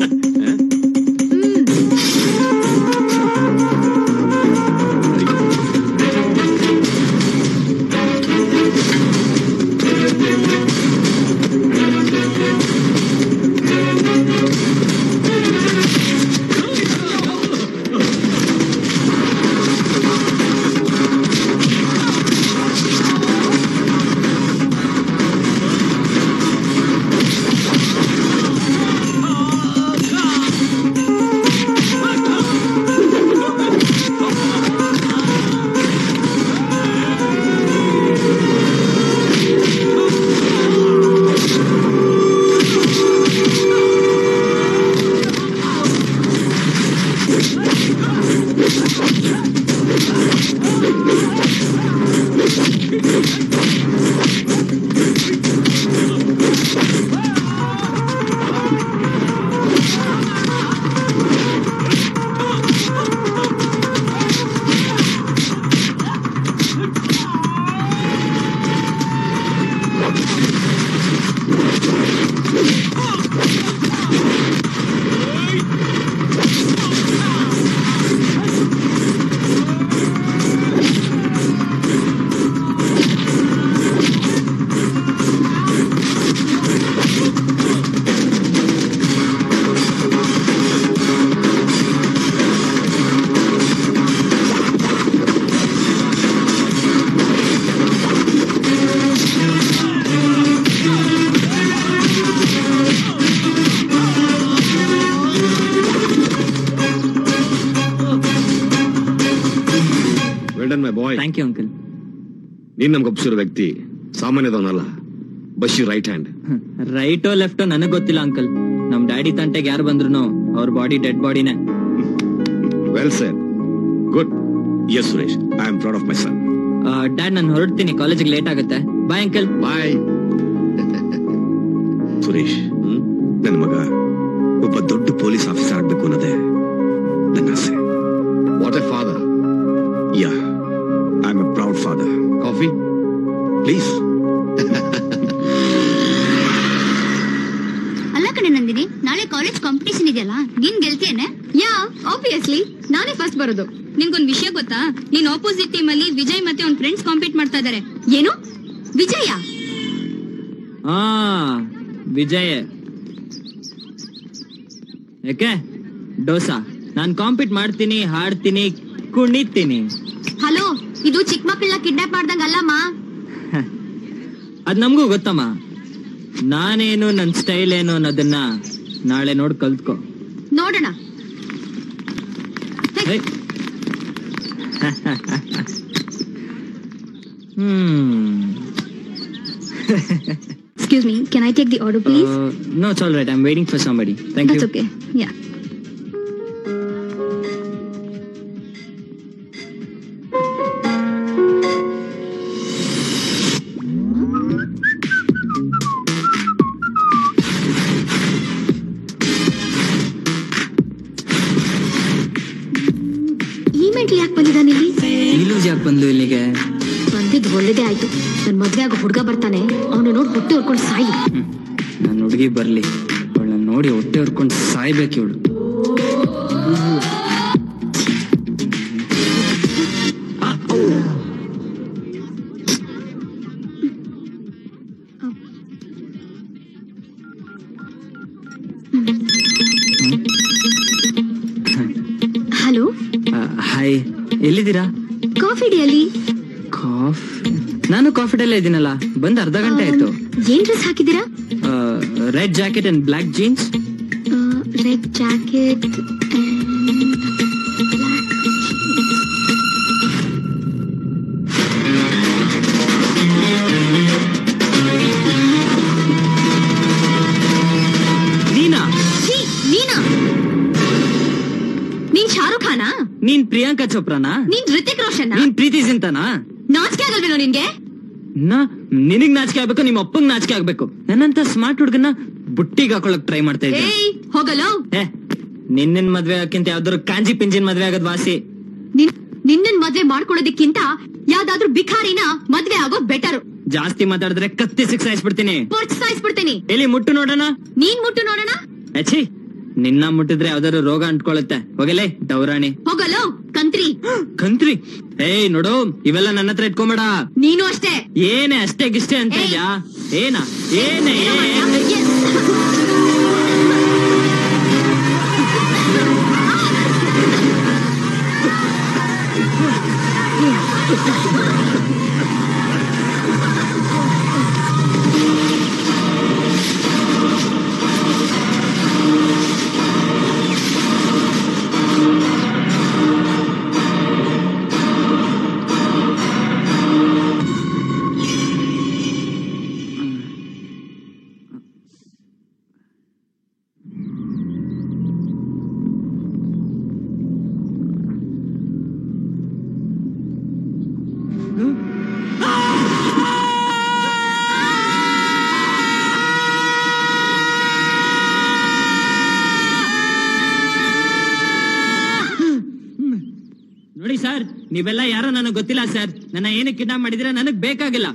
Thank you uncle. ನೀನ್ ನಮ್ಗೆ ಒಪ್ಸಿರೋ ವ್ಯಕ್ತಿ ಸಾಮಾನ್ಯದವನಲ್ಲ. Basheer right hand. ರೈಟೋ ಲೆಫ್ಟೋ ನನಗ್ ಗೊತ್ತಿಲ್ಲ ಅಂಕಲ್. ನಮ್ ಡ್ಯಾಡಿ ತಂಟೆಗೆ ಯಾರು ಬಂದ್ರು ಅವ್ರ ಬಾಡಿ ಡೆಡ್ ಬಾಡಿನೇ. Well sir, good. Yes Suresh, I am proud of my son. Dad ನಾನು ಹೊರಡ್ತೀನಿ, ಕಾಲೇಜಿಗೆ ಲೇಟ್ ಆಗುತ್ತೆ. Bye uncle. ಬಾಯ್. ಸುರೇಶ್, ನನ್ನ ಮಗ ಒಬ್ಬ ದೊಡ್ಡ ಪೊಲೀಸ್ ಆಫೀಸರ್ ಆಗ್ಬೇಕು ಅನ್ನೋದೇ ನನ್ನ ಆಸೆ. What A father. Yeah, I am A proud father. Coffee please. ಅಲ್ಲ ಕಣೆ ನಂದಿನಿ, ನಾಳೆ ಕಾಲೇಜ್ ಕಾಂಪಿಟೇಷನ್ ಇದೆಯಲ್ಲ, ನೀನ್ ಗೆಲ್ತೇನೆ? ಯಾ ಆಬ್ವಿಯಸ್ಲಿ ನಾನೇ ಫಸ್ಟ್ ಬರೋದು. ನಿನ್ಗೊಂದ್ ವಿಷಯ ಗೊತ್ತಾ? ನೀನ್ ಆಪೋಸಿಟ್ ಟೀಮ್ ಅಲ್ಲಿ ವಿಜಯ್ ಮತ್ತೆ ಅವ್ನ ಫ್ರೆಂಡ್ಸ್ ಕಾಂಪೀಟ್ ಮಾಡ್ತಾ ಇದಾರೆ. ಏನು ವಿಜಯ? ಹಾ ವಿಜಯ್. ಯಾಕೆ ಡೋಸಾ? ನಾನ್ ಕಾಂಪೀಟ್ ಮಾಡ್ತೀನಿ, ಹಾಡ್ತೀನಿ, ಕುಣಿತೀನಿ. ಹಲೋ, ಇದು ಚಿಕ್ಕ ಮಕ್ಕಳನ್ನ ಕಿಡ್ನಾಪ್ ಮಾಡ್ದಂಗ ಅಲ್ಲಮ್ಮ. ಅದ್ ನಮಗೂ ಗೊತ್ತಮ್ಮ. ನಾನೇನು ನನ್ ಸ್ಟೈಲ್ ಏನು ಅನ್ನೋದನ್ನ ನಾಳೆ ನೋಡ್ ಕಲ್ತ್ಕೋ. ನೋಡೋಣ. Excuse me, can I take the order, please? No, it's all right. I'm waiting for somebody. Thank That's you. okay. Yeah. ಯಾಕೆ ಬಂದಿದ್ದಾನೆ ಇಲ್ಲಿ? ನೀಲೂಜ್ ಯಾಕೆ ಬಂದ್ಲು ಇಲ್ಲಿಗೆ? ಬಂದಿದ್ದು ಒಳ್ಳೇದೇ ಆಯ್ತು. ನನ್ ಮದ್ವೆ ಆಗೋ ಹುಡುಗ ಬರ್ತಾನೆ, ಅವನು ನೋಡಿ ಹೊಟ್ಟೆ ಹೊರ್ಕೊಂಡು ಸಾಯ್ಲಿ. ನನ್ ಹುಡುಗಿ ಬರ್ಲಿ, ಅವಳನ್ನ ನೋಡಿ ಹೊಟ್ಟೆ ಹೊರ್ಕೊಂಡು ಸಾಯ್ಬೇಕು ಇವಳು. ಹಲೋ. ಹಾಯ್, ಎಲ್ಲಿದ್ದೀರಾ? ಕಾಫಿ ಡೇಯಲ್ಲಿ. ಕಾಫಿ? ನಾನು ಕಾಫಿ ಡೇಲ್ಲೇ ಇದ್ದೀನಲ್ಲ, ಬಂದ್ ಅರ್ಧ ಗಂಟೆ ಆಯ್ತು. ಏನ್ ಡ್ರೆಸ್ ಹಾಕಿದ್ದೀರಾ? Red jacket and black jeans. Red jacket. ನೀನಾ? ನೀನಾ? ನೀನ್ ಶಾರುಖ್ ಖಾನಾ? ನೀನ್ ಪ್ರಿಯಾಂಕಾ ಚೋಪ್ರಾನಾ? ನೀನ್ ಋತಿಕ್ ರೋಷನ್? ನೀನ್ ಪ್ರೀತಿ ಜಿಂತಾನಾ? ನಾಚಿಕೆ ಆಗಲ್ವೇನೋ ನಿನ್ಗೆ? ನಿನಗ್ ನಾಚಿಕೆ ಆಗ್ಬೇಕು, ನಿಮ್ ಅಪ್ಪಂಗ್ ನಾಚಿಕೆ ಆಗ್ಬೇಕು. ನನ್ನಂತ ಸ್ಮಾರ್ಟ್ ಹುಡುಗನ ಬುಟ್ಟಿಗೆ ಹಾಕೊಳಕ್ ಟ್ರೈ ಮಾಡ್ತಾ ಇದ್ದೆ. ಹೋಗಲ್ಲ. ನಿನ್ನ ಮದ್ವೆ ಹಾಕಿಂತ ಯಾವ್ದಾದ್ರು ಕಾಂಜಿ ಪಿಂಜಿನ್ ಮದ್ವೆ ಆಗದ್ ವಾಸಿ. ನಿನ್ನನ್ ಮದ್ವೆ ಮಾಡ್ಕೊಳ್ಳೋದಕ್ಕಿಂತ ಯಾವ್ದಾದ್ರು ಬಿಖಾರಿನ ಮದ್ವೆ ಆಗೋದ್ ಬೆಟರ್. ಜಾಸ್ತಿ ಮಾತಾಡಿದ್ರೆ ಕತ್ತಿ ಸಾಯಿಸ್ಬಿಡ್ತೀನಿ. ಸಾಯಿಸ್ಬಿಡ್ತೀನಿ. ಎಲ್ಲಿ ಮುಟ್ಟು ನೋಡೋಣ. ನೀನ್ ಮುಟ್ಟು ನೋಡೋಣ. ಅಚ್ಚಿ, ನಿನ್ನ ಮುಟ್ಟಿದ್ರೆ ಯಾವ್ದಾದ್ರು ರೋಗ ಅಂಟ್ಕೊಳುತ್ತೆ. ಹೋಗಲೇ ಡೌರಾಣಿ. ಹೋಗಲೋ ಕಂತ್ರಿ. ಕಂತ್ರಿ? ಏಯ್ ನೋಡು, ಇವೆಲ್ಲ ನನ್ನ ಹತ್ರ ಇಟ್ಕೊಂಬೇಡ. ನೀನು ಅಷ್ಟೇ. ಏನೇ ಅಷ್ಟೇ ಗಿಷ್ಟೇ ಅಂತ ಇದ್ಯಾ? ಏನೇ ನೋಡಿ ಸರ್, ನೀವೆಲ್ಲ ಯಾರೋ ನನಗೆ ಗೊತ್ತಿಲ್ಲ ಸರ್. ನನ್ನ ಏನಕ್ಕೆ ಕಿಡ್ನಾಪ್ ಮಾಡಿದ್ರೆ ನನಗ್ ಬೇಕಾಗಿಲ್ಲ.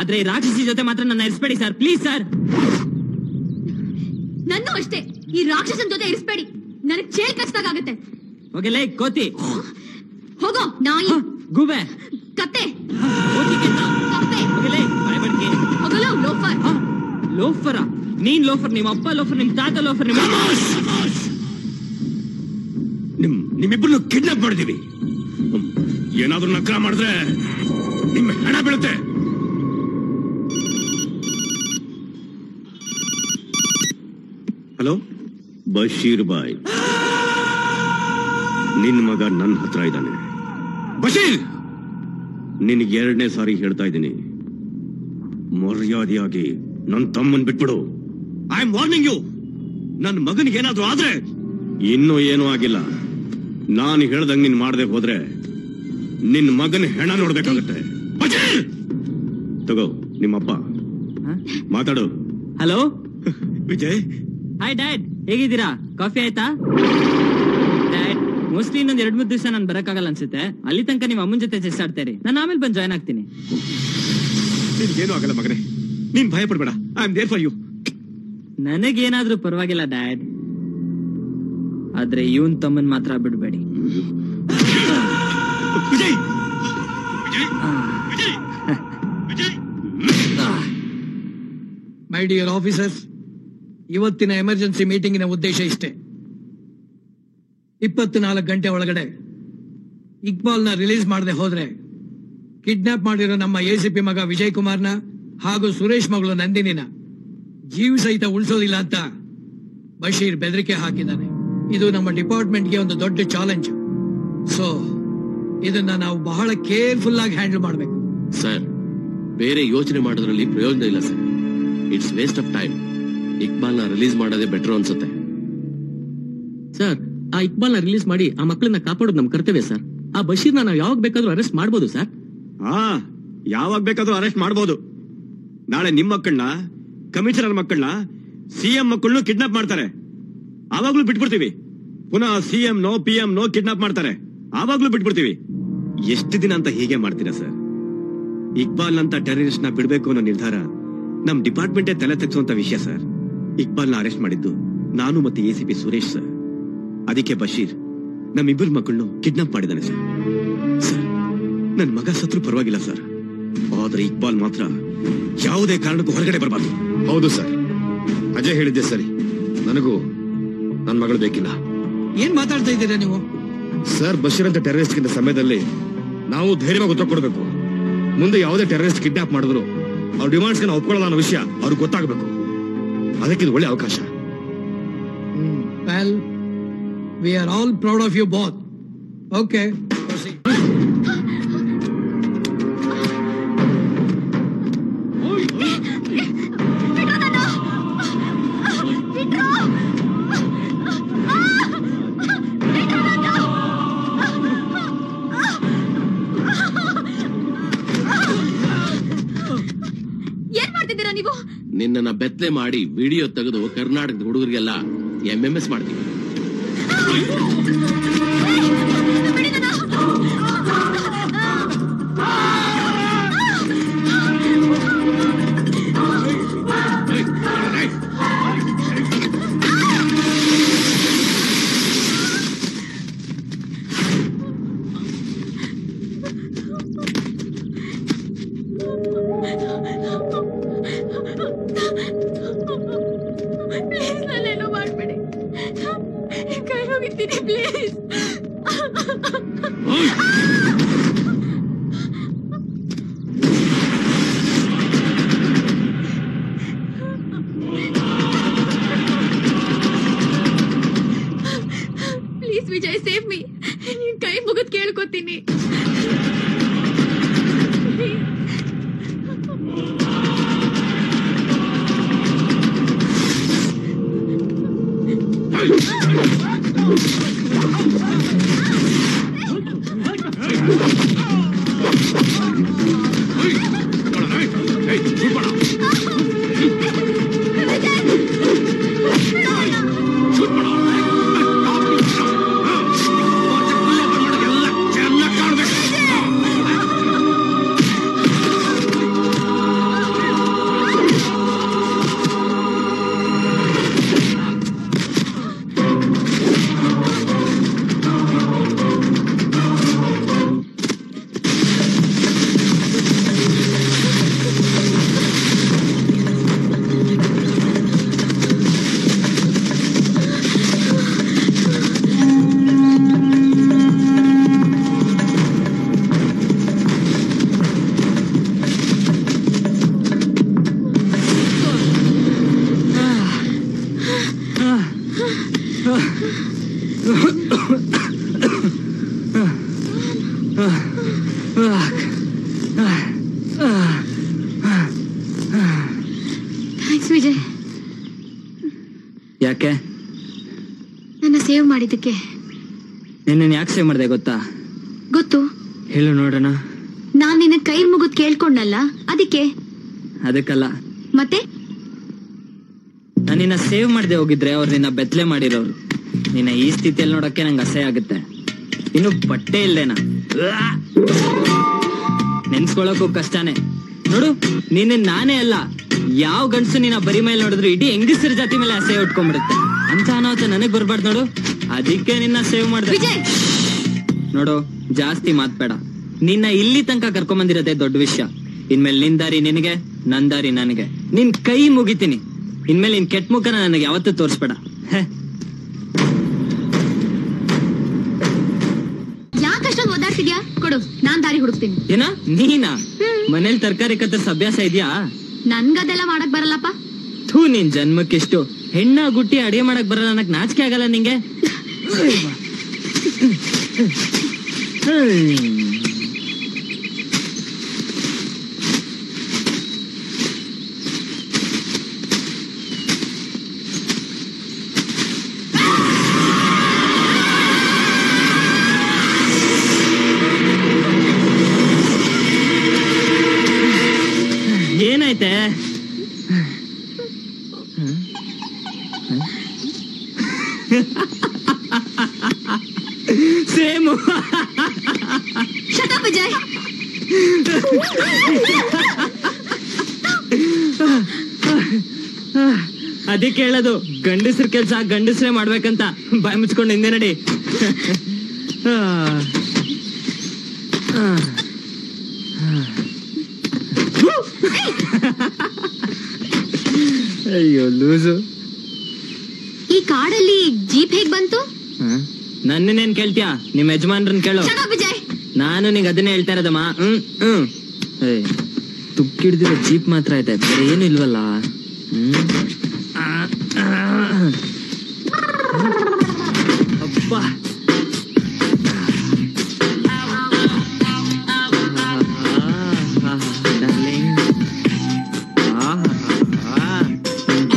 ಆದ್ರೆ ಈ ರಾಕ್ಷಸಿ ಜೊತೆ ಮಾತ್ರ ನನ್ನ ಇರಿಸ್ಬೇಡಿ ಸರ್, ಪ್ಲೀಸ್ ಸರ್. ನನ್ನೂ ಅಷ್ಟೇ, ಈ ರಾಕ್ಷಸನ್ ಜೊತೆ ಇರಿಸ್ಬೇಡಿ. ನನಗ್ ಚೇಲ್ ಕಚ್ಚಾಗುತ್ತೆ. ಹೋಗಲೇ ಕೋತಿ. ಹೋಗೋ ನಾಯಿ. ಗೂಬೆ. ಕತ್ತೆ. ಹೋಗಲೋ ಲೋಫರ್. ಲೋಫರ? ನೀನ್ ಲೋಫರ್, ನಿಮ್ಮ ಅಪ್ಪ ಲೋಫರ್, ನಿಮ್ ತಾತ ಲೋಫರ್, ನಿಮ್ಮಿಬ್ಬರನ್ನು ಕಿಡ್ನಾಪ್ ಮಾಡಿದೀವಿ. ಏನಾದ್ರೂ ನಕರ ಮಾಡಿದ್ರೆ ನಿಮ್ಮ ಹಣ ಬೀಳುತ್ತೆ. ಹಲೋ, ಬಶೀರ್ ಬಾಯ್, ನಿನ್ ಮಗ ನನ್ನ ಹತ್ರ ಇದ್ದಾನೆ. ಬಶೀರ್, ನಿನಗೆ 2ನೇ ಸಾರಿ ಹೇಳ್ತಾ ಇದ್ದೀನಿ, ಮರ್ಯಾದೆಯಾಗಿ ನನ್ನ ತಮ್ಮನ್ ಬಿಟ್ಬಿಡು. I am warning you. ನನ್ನ ಮಗನಿಗೆ ಏನಾದ್ರೂ ಆದ್ರೆ, ಇನ್ನೂ ಏನೂ ಆಗಿಲ್ಲ, ನಾನು ಹೇಳ್ದಂಗ್ ನೀನ್ ಮಾಡದೆ ಹೋದ್ರೆ ನಿನ್ ಮಗನ ಹೆಣ ನೋಡ್ಬೇಕಾಗತ್ತೆ. ತಗೋ ನಿಮ್ಮಪ್ಪ ಮಾತಾಡು. ಹಲೋ ವಿಜಯ್. ಹಾಯ್ ಡ್ಯಾಡ್, ಹೇಗಿದ್ದೀರಾ? ಕಾಫಿ ಆಯ್ತಾ? ಡ್ಯಾಡ್, ಮೋಸ್ಟ್ಲಿ ಇನ್ನೊಂದ್ 2-3 ದಿವಸ ನಾನು ಬರಕ್ಕಾಗಲ್ಲ ಅನ್ಸುತ್ತೆ. ಅಲ್ಲಿ ತನಕ ನಿಮ್ಮ ಅಮ್ಮನ ಜೊತೆ ಚೆಸ್ ಆಡ್ತಾ ಇರಿ. ನಾನು ಆಮೇಲೆ ಬಂದು ಜಾಯ್ನ್ ಆಗ್ತೀನಿ. ನಿನ್ಗೇನು ಆಗಲ್ಲ ಮಗನೇ, ನೀನ್ ಭಯ ಪಡ್ಬೇಡ. I am there for you. ನನಗೇನಾದ್ರೂ ಪರವಾಗಿಲ್ಲ ಡ್ಯಾಡ್, ಆದ್ರೆ ಇವನ್ ತಮ್ಮನ್ ಮಾತ್ರ ಬಿಡ್ಬೇಡಿ. ವಿಜಯ್, ಮೈ ಡಿಯರ್ ಆಫೀಸರ್ಸ್, ಇವತ್ತಿನ ಎಮರ್ಜೆನ್ಸಿ ಮೀಟಿಂಗಿನ ಉದ್ದೇಶ ಇಷ್ಟೇ. 24 ಗಂಟೆ ಒಳಗಡೆ ಇಕ್ಬಾಲ್ನ ರಿಲೀಸ್ ಮಾಡದೆ ಹೋದ್ರೆ ಕಿಡ್ನಾಪ್ ಮಾಡಿರೋ ನಮ್ಮ ACP ಮಗ ವಿಜಯ್ ಕುಮಾರ್ನ ಹಾಗೂ ಸುರೇಶ್ ಮಗಳು ನಂದಿನಿನ ಜೀವ ಸಹಿತ ಉಳಿಸೋದಿಲ್ಲ ಅಂತ ಬಶೀರ್ ಬೆದರಿಕೆ ಹಾಕಿದ್ದಾನೆ. ಇದು ನಮ್ಮ ಡಿಪಾರ್ಟ್ಮೆಂಟ್ಗೆ ಒಂದು ದೊಡ್ಡ ಚಾಲೆಂಜ್. ಸೊ ಇದನ್ನ ನಾವು ಬಹಳ ಕೇರ್ಫುಲ್ ಆಗಿ ಹ್ಯಾಂಡಲ್ ಮಾಡಬೇಕು. ಸರ್, ಬೇರೆ ಯೋಚನೆ ಮಾಡೋದ್ರಲ್ಲಿ ಪ್ರಯೋಜನ ಇಲ್ಲ sir. It's waste of time. ಇಕ್ಬಾಲ್ನ ರಿಲೀಸ್ ಮಾಡೋದೇ ಬೆಟರ್ ಅನ್ಸುತ್ತೆ. ಸರ್, ಆ ಇಕ್ಬಾಲ್ನ ರಿಲೀಸ್ ಮಾಡಿ ಆ ಮಕ್ಕಳನ್ನ ಕಾಪಾಡೋದು ನಮ್ ಕರ್ತವ್ಯ ಸರ್. ಆ ಬಶೀರ್ನ ನಾವು ಯಾವಾಗ ಬೇಕಾದ್ರೂ ಅರೆಸ್ಟ್ ಮಾಡಬಹುದು ಸರ್. ಯಾವಾಗ ಬೇಕಾದ್ರೂ ಅರೆಸ್ಟ್ ಮಾಡಬಹುದು. ನಾಳೆ ನಿಮ್ ಮಕ್ಕಳನ್ನ, ಕಮಿಷನರ್ ಮಕ್ಕಳನ್ನ, CM ಮಕ್ಕಳನ್ನು ಕಿಡ್ನಾಪ್ ಮಾಡ್ತಾರೆ, ಆವಾಗ್ಲೂ ಬಿಟ್ಬಿಡ್ತೀವಿ. ಪುನಃ CM no PM no kidnap ಮಾಡ್ತಾರೆ, ಆವಾಗ್ಲೂ ಬಿಟ್ಬಿಡ್ತೀವಿ. ಎಷ್ಟು ದಿನ ಅಂತ ಹೀಗೆ ಮಾಡ್ತೀರಾ ಸರ್? ಇಕ್ಬಾಲ್ ಅಂತ ಟೆರರಿಸ್ಟ್ ನ ಬಿಡ್ಬೇಕು ಅನ್ನೋ ನಿರ್ಧಾರ ನಮ್ ಡಿಪಾರ್ಟ್ಮೆಂಟೇ ತಲೆ ತೆಗೆಸುವಂತ ವಿಷಯ ಸರ್. ಇಕ್ಬಾಲ್ ನ ಅರೆಸ್ಟ್ ಮಾಡಿದ್ದು ನಾನು ಮತ್ತೆ ACP ಸುರೇಶ್ ಸರ್. ಅದಕ್ಕೆ ಬಶೀರ್ ನಮ್ಮಿಬ್ಬರು ಮಕ್ಕಳನ್ನು ಕಿಡ್ನಾಪ್ ಮಾಡಿದಾನೆ ಸರ್. ಸರ್, ನನ್ ಮಗ ಸತ್ರು ಪರವಾಗಿಲ್ಲ ಸರ್, ಆದ್ರೆ ಇಕ್ಬಾಲ್ ಮಾತ್ರ ಯಾವುದೇ ಕಾರಣಕ್ಕೂ ಹೊರಗಡೆ ಬರಬಾರ್ದು. ಹೌದು ಸರ್, ಅಜಯ್ ಹೇಳಿದ್ದೆ ಸರಿ. ನನಗೂ ನನ್ ಮಗಳು ಬೇಕಿಲ್ಲ. ಏನ್ ಮಾತಾಡ್ತಾ ಇದ್ದೀರಾ ನೀವು? ಸರ್, ಬಶೀರ್ ಅಂತ ಟೆರರಿಸ್ಟ್ ಗಿಂತ ಸಮಯದಲ್ಲಿ ನಾವು ಧೈರ್ಯವಾಗಿ ಉತ್ತರ ಕೊಡಬೇಕು. ಮುಂದೆ ಯಾವುದೇ ಟೆರರಿಸ್ಟ್ ಕಿಡ್ನಾಪ್ ಮಾಡಿದ್ರು ಅವ್ರ ಡಿಮಾಂಡ್ಸ್ ನಾವು ಒಪ್ಕೊಳ್ಳಲ್ಲ ಅನ್ನೋ ವಿಷಯ ಅವ್ರಿಗೆ ಗೊತ್ತಾಗಬೇಕು. ಅದಕ್ಕಿದು ಒಳ್ಳೆ ಅವಕಾಶ. Well, we are all proud of you both. Okay, proceed. ಏನ್ ಮಾಡ್ತಿದ್ದೀರಾ ನೀವು? ನಿನ್ನನ್ನ ಬೆತ್ತಲೆ ಮಾಡಿ ವಿಡಿಯೋ ತೆಗೆದು ಕರ್ನಾಟಕದ ಹುಡುಗರಿಗೆಲ್ಲ MMS ಮಾಡ್ತೀವಿ. ಪ್ಲೀಸ್ ನಾನೇನು ಮಾಡ್ಬೇಡಿ, ಕೈ ಹೋಗಿದ್ದೀನಿ please. Please Vijay, save me. ನೀನ್ ಕೈ ಮುಗಿದ್ ಕೇಳ್ಕೊತೀನಿ. ಥ್ಯಾಂಕ್ಸ್ ವಿಜಯ್. ಯಾಕೆ? ನನ್ನ ಸೇವ್ ಮಾಡಿದ್ದಕ್ಕೆ. ನಿನ್ನ ಯಾಕೆ ಸೇವ್ ಮಾಡಿದೆ ಗೊತ್ತಾ? ಗೊತ್ತು. ಹೇಳು ನೋಡೋಣ. ನಾನ್ ನಿನ್ನ ಕೈ ಮುಗಿದ್ ಕೇಳ್ಕೊಂಡಲ್ಲ, ಅದಕ್ಕೆ. ಅದಕ್ಕಲ್ಲ. ಮತ್ತೆ? ನಾನು ನಿನ್ನ ಸೇವ್ ಮಾಡದೆ ಹೋಗಿದ್ರೆ ಅವ್ರು ನಿನ್ನ ಬೆತ್ತಲೆ ಮಾಡಿರೋರು. ನಿನ್ನ ಈ ಸ್ಥಿತಿಯಲ್ಲಿ ನೋಡಕ್ಕೆ ನಂಗೆ ಅಸಹ್ಯ ಆಗುತ್ತೆ. ಇನ್ನು ಬಟ್ಟೆ ಇಲ್ಲೇನಾ? ನೆನ್ಸ್ಕೊಳಕ್ಕೂ ಕಷ್ಟನೇ. ನೋಡು, ನಿನ್ನ ನಾನೇ ಅಲ್ಲ, ಯಾವ ಗಂಡಸು ನಿನ್ನ ಬರಿ ಮೇಲೆ ನೋಡಿದ್ರು ಇಡೀ ಹೆಂಗಸರ ಜಾತಿ ಮೇಲೆ ಅಸಹ್ಯ ಉಟ್ಕೊಂಡ್ಬಿಡುತ್ತೆ. ಅಂತ ಅನಾಹುತ ನನಗ್ ಬರ್ಬಾರ್ದು ನೋಡು, ಅದಕ್ಕೆ ನಿನ್ನ ಸೇವ್ ಮಾಡ್ದೆ. ನೋಡು, ಜಾಸ್ತಿ ಮಾತ್ಬೇಡ. ನಿನ್ನ ಇಲ್ಲಿ ತನಕ ಕರ್ಕೊಂಬಂದಿರೋದೇ ದೊಡ್ಡ ವಿಷಯ. ಇನ್ಮೇಲೆ ನಿನ್ ದಾರಿ ನಿನಗೆ, ನನ್ ದಾರಿ ನನಗೆ. ನಿನ್ ಕೈ ಮುಗಿತೀನಿ. ಇನ್ಮೇಲೆ ನಿನ್ ಕೆಟ್ಟ ಮುಖನ ನನಗೆ ಯಾವತ್ತೂ ತೋರಿಸ್ಬೇಡ. ಯಾಕಷ್ಟೊಂದು ಓದಾಡ್ತಿದ್ಯಾ? ಕೊಡು, ನಾನ್ ದಾರಿ ಹುಡುಕ್ತೀನಿ. ಏನ ನೀನಾ? ಮನೇಲಿ ತರಕಾರಿ ಕತ್ತರಿಸೋ ಅಭ್ಯಾಸ ಇದೆಯಾ? ನನ್ಗದೆಲ್ಲ ಮಾಡಕ್ ಬರಲ್ಲಪ್ಪ. ಥೂ, ನಿನ್ ಜನ್ಮಕ್ಕಿಷ್ಟು ಹೆಣ್ಣ ಗುಟ್ಟಿ ಅಡಿಗೆ ಮಾಡಕ್ ಬರಲ್ಲ ಅನ್ನಕ್ ನಾಚಿಕೆ ಆಗಲ್ಲ ನಿಂಗೆ? ಏನಾಯ್ತೆ? ಸೇಮು. Shut up Vijay. ಅದಕ್ಕೆ ಹೇಳೋದು, ಗಂಡಸ್ರ ಕೆಲ್ಸ ಗಂಡಸ್ರೇ ಮಾಡ್ಬೇಕಂತ. ಬಾಯಿ ಮುಚ್ಕೊಂಡು ಹಿಂದೆ ನಡಿ. ಅಯ್ಯೋ ಲೂಸು. ಈ ಕಾಡಲ್ಲಿ ಜೀಪ್ ಹೇಗ್ ಬಂತು? ನನ್ನೇನ್ ಕೇಳ್ತೀಯಾ? ನಿಮ್ ಯಜಮಾನ್ರನ್ ಕೇಳು. Shut up Vijay. ನಾನು ನಿಂಗೆ ಅದನ್ನೇ ಹೇಳ್ತಾ ಇರೋದಮ್ಮ. ತುಕ್ಕಿಡ್ದಿರೋ ಜೀಪ್ ಮಾತ್ರ ಐತೆ, ಬೇರೆ ಏನು ಇಲ್ವಲ್ಲ. ಅಪ್ಪ,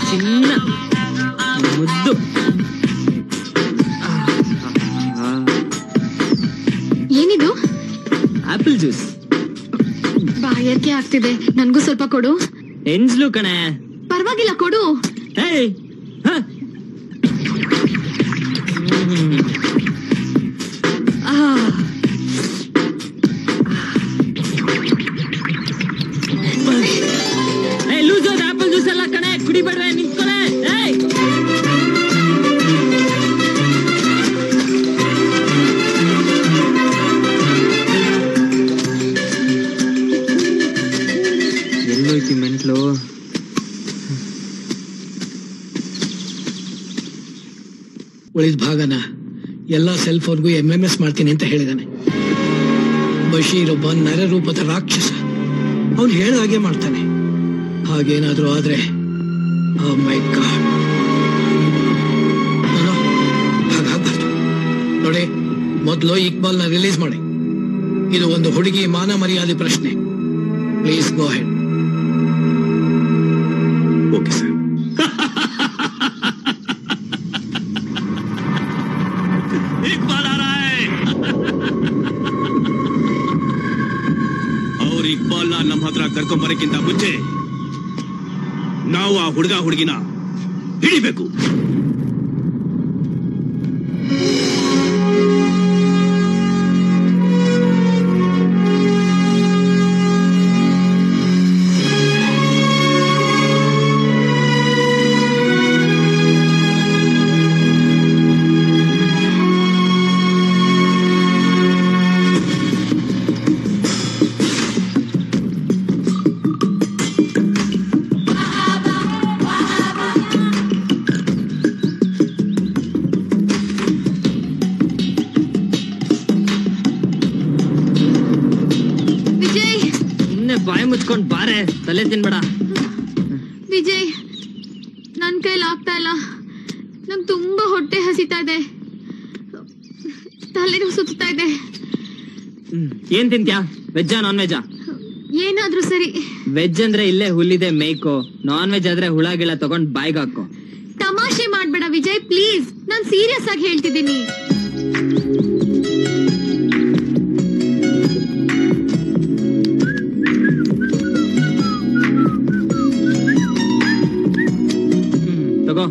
ಚಿನ್ನ ಮುದ್ದು. ಏನಿದು? Apple juice. ಬಾಯರ್ಕೆ ಆಗ್ತಿದೆ, ನನ್ಗೂ ಸ್ವಲ್ಪ ಕೊಡು. ಎನ್ಸ್ಲು ಕಣೆ. ಪರವಾಗಿಲ್ಲ, ಕೊಡು. ಏಯ್, ಲೂಸ್ ಆಪಲ್ ಜ್ಯೂಸ್ ಎಲ್ಲ ಕಣೆ, ಕುಡಿಬೇಡ್ರೆ ನಿಂತ್ಕೊಳೆ. ಉಳಿದ ಭಾಗನ ಎಲ್ಲ ಸೆಲ್ ಫೋನ್ಗೂ MMS ಮಾಡ್ತೀನಿ ಅಂತ ಹೇಳಿದಾನೆ. ಬಶೀರ್ ಒಬ್ಬ ನರರೂಪದ ರಾಕ್ಷಸ. ಅವನು ಹೇಳಿದಾಗೆ ಮಾಡ್ತಾನೆ. ಹಾಗೇನಾದ್ರೂ ಆದ್ರೆ ಮೈ ಗಾಡ್, ಹಾಗಾಗ್ಬಾರ್ದು. ನೋಡಿ, ಮೊದಲು ಇಕ್ಬಾಲ್ನ ರಿಲೀಸ್ ಮಾಡಿ. ಇದು ಒಂದು ಹುಡುಗಿ ಮಾನ ಮರ್ಯಾದೆ ಪ್ರಶ್ನೆ. Please go head. Okay sir. Iqbal ಆ ರಹಾ ಹೈ. ಅವ್ರ ಇಕ್ಬಾಲ್ನ ನಮ್ಮ ಹತ್ರ ಕರ್ಕೊಂಬರಕ್ಕಿಂತ ಮುಂಚೆ ನಾವು ಆ ಹುಡುಗಿನ ಹಿಡಿಬೇಕು. ಬಾಯಿ ಮುಚ್ಕೊಂಡ್ ಬಾರೆ, ತಲೆ ತಿನ್ಬೇಡ. ವಿಜಯ್, ನನ್ ಕೈಲಿ ಆಗ್ತಾ ಇಲ್ಲ. ನಂಗೆ ತುಂಬಾ ಹೊಟ್ಟೆ ಹಸಿತಾ ಇದೆ, ತಲೆನೂ ಸುತ್ತಾ ಇದೆ. ಏನ್ ತಿಂತ್ಯಾ? ವೆಜ್ಜಾ ನಾನ್ ವೆಜ್ಜಾ? ಏನಾದ್ರೂ ಸರಿ. ವೆಜ್ ಅಂದ್ರೆ ಇಲ್ಲೇ ಹುಲ್ಲಿದೆ ಮೇಯ್ಕೋ, ನಾನ್ ವೆಜ್ ಆದ್ರೆ ಹುಳ ಗಿಳ ತಗೊಂಡ್ ಬಾಯ್ಗೆ ಹಾಕೋ. ತಮಾಷೆ ಮಾಡ್ಬೇಡ ವಿಜಯ್ ಪ್ಲೀಸ್, ನಾನ್ ಸೀರಿಯಸ್ ಆಗಿ ಹೇಳ್ತಿದ್ದೀನಿ. ತಗೋ.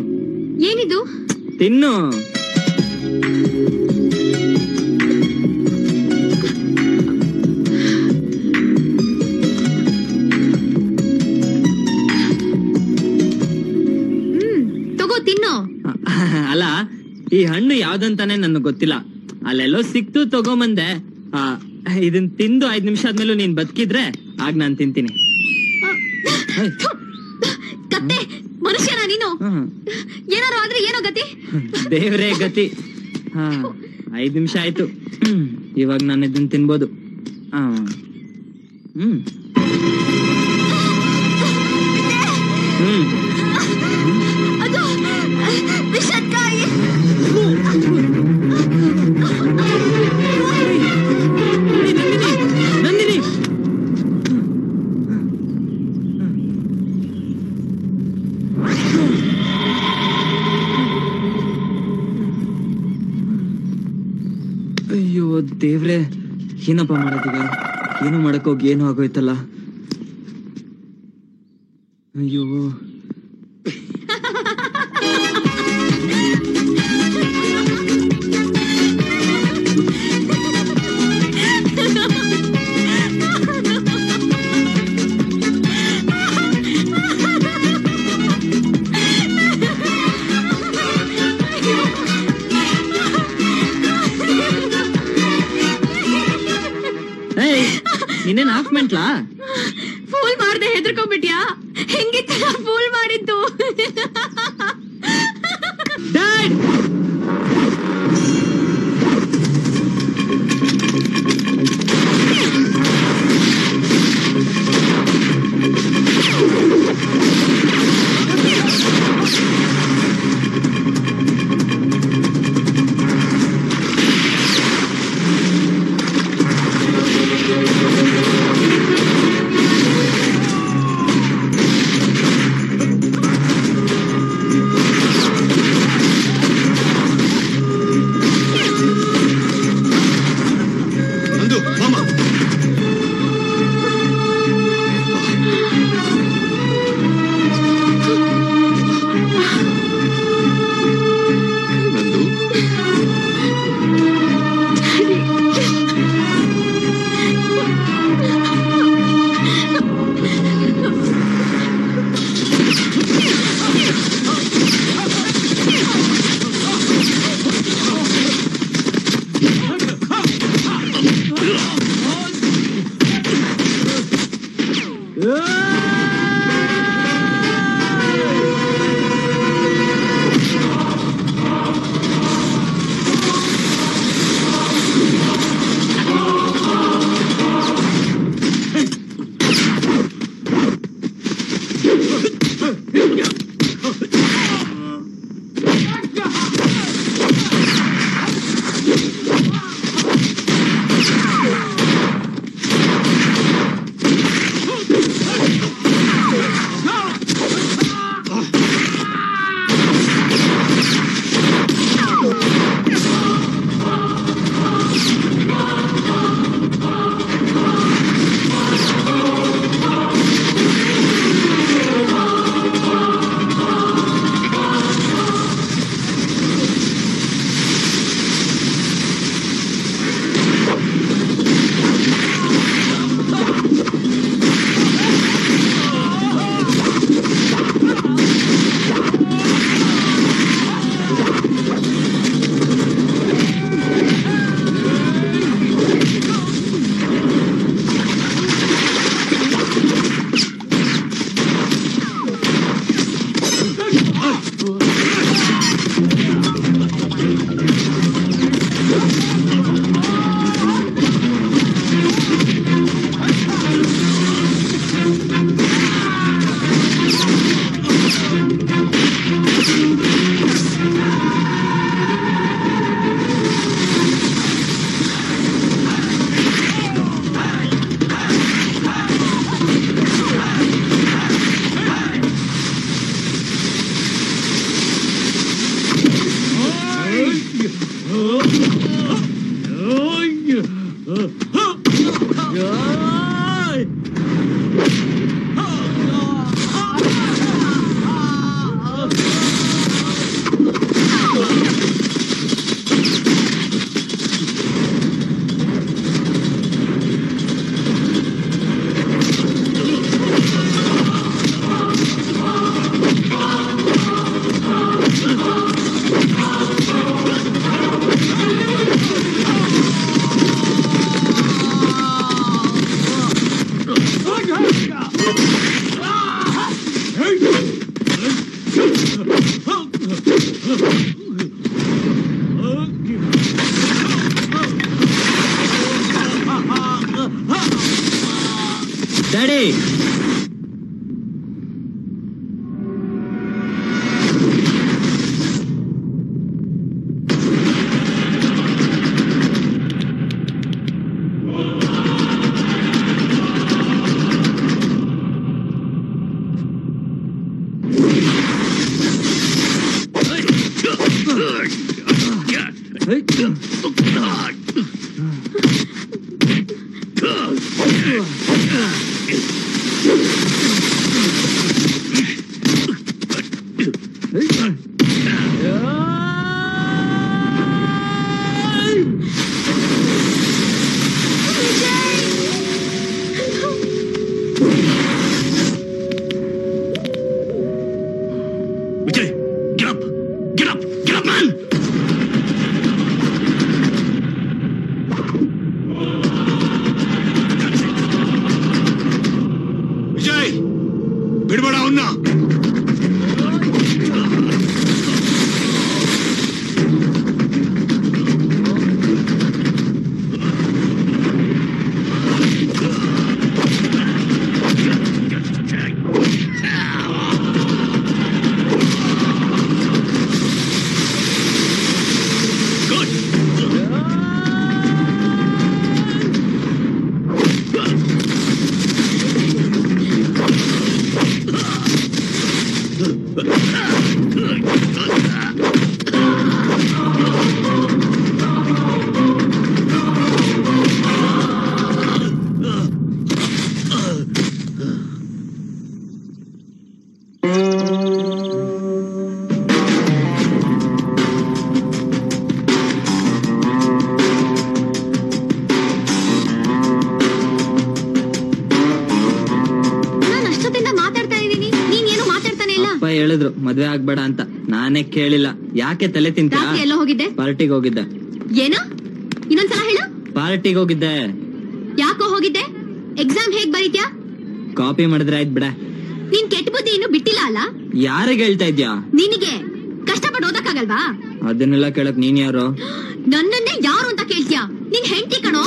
ಏನಿದು? ತಿನ್ನು. ತಗೋ ತಿನ್ನು. ಅಲ್ಲ, ಈ ಹಣ್ಣು ಯಾವ್ದಂತಾನೆ ನನಗೆ ಗೊತ್ತಿಲ್ಲ. ಅಲ್ಲೆಲ್ಲೋ ಸಿಕ್ತು ತಗೊಂಬಂದೆ. ಇದನ್ ತಿಂದು 5 ನಿಮಿಷ ಆದ್ಮೇಲೂ ನೀನ್ ಬದುಕಿದ್ರೆ ಆಗ ನಾನ್ ತಿಂತೀನಿ. ಕತ್ತೆ ಮನುಷ್ಯನ ನೀನು? ಏನಾರು ಆದ್ರೆ ಏನೋ ಗತಿ? ದೇವ್ರೇ ಗತಿ. 5 ನಿಮಿಷ ಆಯ್ತು. ಇವಾಗ ನಾನು ಇದನ್ನ ತಿನ್ಬೋದು. ಅದು ವಿಷಕಾಯಿ. ನಂದಿನಿ, ಅಯ್ಯೋ ದೇವ್ರೆ, ಏನಪ್ಪ ಮಾಡೋದೀಗ? ಏನು ಮಾಡಕ್ಕೋಗಿ ಏನೋ ಆಗೋಯ್ತಲ್ಲ. ಅಯ್ಯೋ, ಇನ್ನೇನ್ ಹಾಫ್ ಮೆಂಟ್ಲಾ? ಫೂಲ್ ಮಾಡ್ದೆ ಹೆದರ್ಕೊಂಡ್ಬಿಟ್ಯಾ? ಹೆಂಗಿತ್ತ ಫೂಲ್ ಮಾಡಿದ್ದು? Daddy Vijay get up man. Vijay ಬಿಡಬೇಡ ಅವನ್ನ. ಹೇಳಿದ್ರು ಮದ್ವೆ ಆಗ್ಬೇಡ ಅಂತ, ನಾನೇ ಕೇಳಿಲ್ಲ. ಯಾಕೆ ತಲೆ ತಿಂತ? ಎಲ್ಲ ಹೋಗಿದ್ದೆ? ಪಾರ್ಟಿಗೆ ಹೋಗಿದ್ದೆ. ಏನು? ಇನ್ನೊಂದ್ಸಲ ಹೇಳು. ಪಾರ್ಟಿಗೆ ಹೋಗಿದ್ದೆ. ಯಾಕೋ ಹೋಗಿದ್ದೆ? ಎಕ್ಸಾಮ್ ಹೇಗ್ ಬರೀತ್ಯಾ? ಕಾಪಿ ಮಾಡಿದ್ರೆ ಆಯ್ತು ಬಿಡ. ನೀನ್ ಕೆಟ್ಟ ಬುದ್ಧಿ ಇನ್ನು ಬಿಟ್ಟಿಲ್ಲ ಅಲ್ಲ? ಯಾರಿಗೆ ಹೇಳ್ತಾ ಇದ್ಯಾ? ನಿನಗೆ ಕಷ್ಟಪಟ್ಟು ಓದಕ್ಕಾಗಲ್ವಾ? ಅದನ್ನೆಲ್ಲ ಕೇಳಕ್ ನೀನ್ ಯಾರು? ನನ್ನನ್ನೇ ಯಾರು ಅಂತ ಕೇಳ್ತೀಯಾ? ನಿನ್ ಹೆಂಡತಿ ಕಣೋ.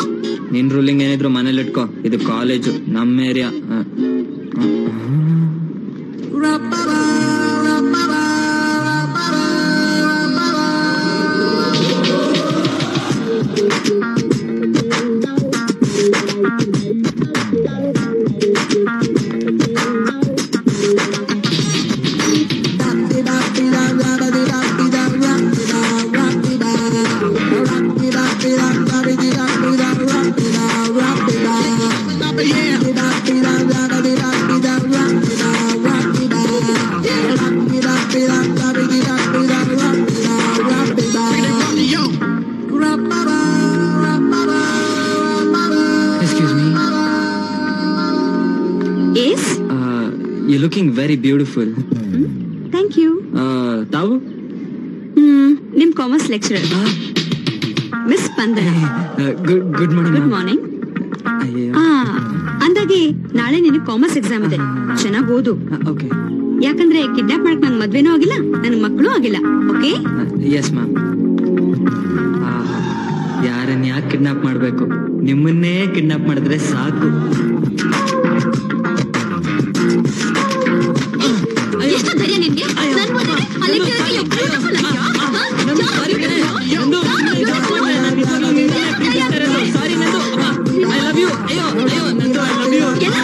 ನಿನ್ ರೂಲಿಂಗ್ ಏನಿದ್ರು ಮನೇಲಿ ಇಟ್ಕೋ, ಇದು ಕಾಲೇಜು, ನಮ್ಮ area. You're looking very beautiful. Thank you. ತಾವು? ನಿಮ್ commerce lecturer miss Spandana. Good morning. Good morning. ಅಂದಾಗೆ ನಾಳೆ ನಿನಗೆ ಕಾಮರ್ಸ್ ಎಕ್ಸಾಮ್ ಇದೆ, ಚೆನ್ನಾಗಿ ಓದು. ಓಕೆ. ಯಾಕಂದ್ರೆ ಕಿಡ್ನಾಪ್ ಮಾಡಕ್ ನನ್ ಮದ್ವೆನೂ ಆಗಿಲ್ಲ, ನನ್ ಮಕ್ಕಳು ಆಗಿಲ್ಲ. ಓಕೆ? Yes ma'am. ಯಾರನ್ನ ಯಾಕೆ ಕಿಡ್ನಾಪ್ ಮಾಡ್ಬೇಕು? ನಿಮ್ಮನ್ನೇ ಕಿಡ್ನಾಪ್ ಮಾಡಿದ್ರೆ ಸಾಕು. ಎಷ್ಟು ಧೈರ್ಯ ನಿನ್ಗೆ? ನನ್ ಮದ್ವೆಗೆ ಅಲ್ಲಿ ಕೇಳಕ್ಕೆ you're beautiful ಅಂತ್ಯಾ? ಸಾರಿ ನಂದು, I love you. ಅಯ್ಯೋ ನಂದು I love you.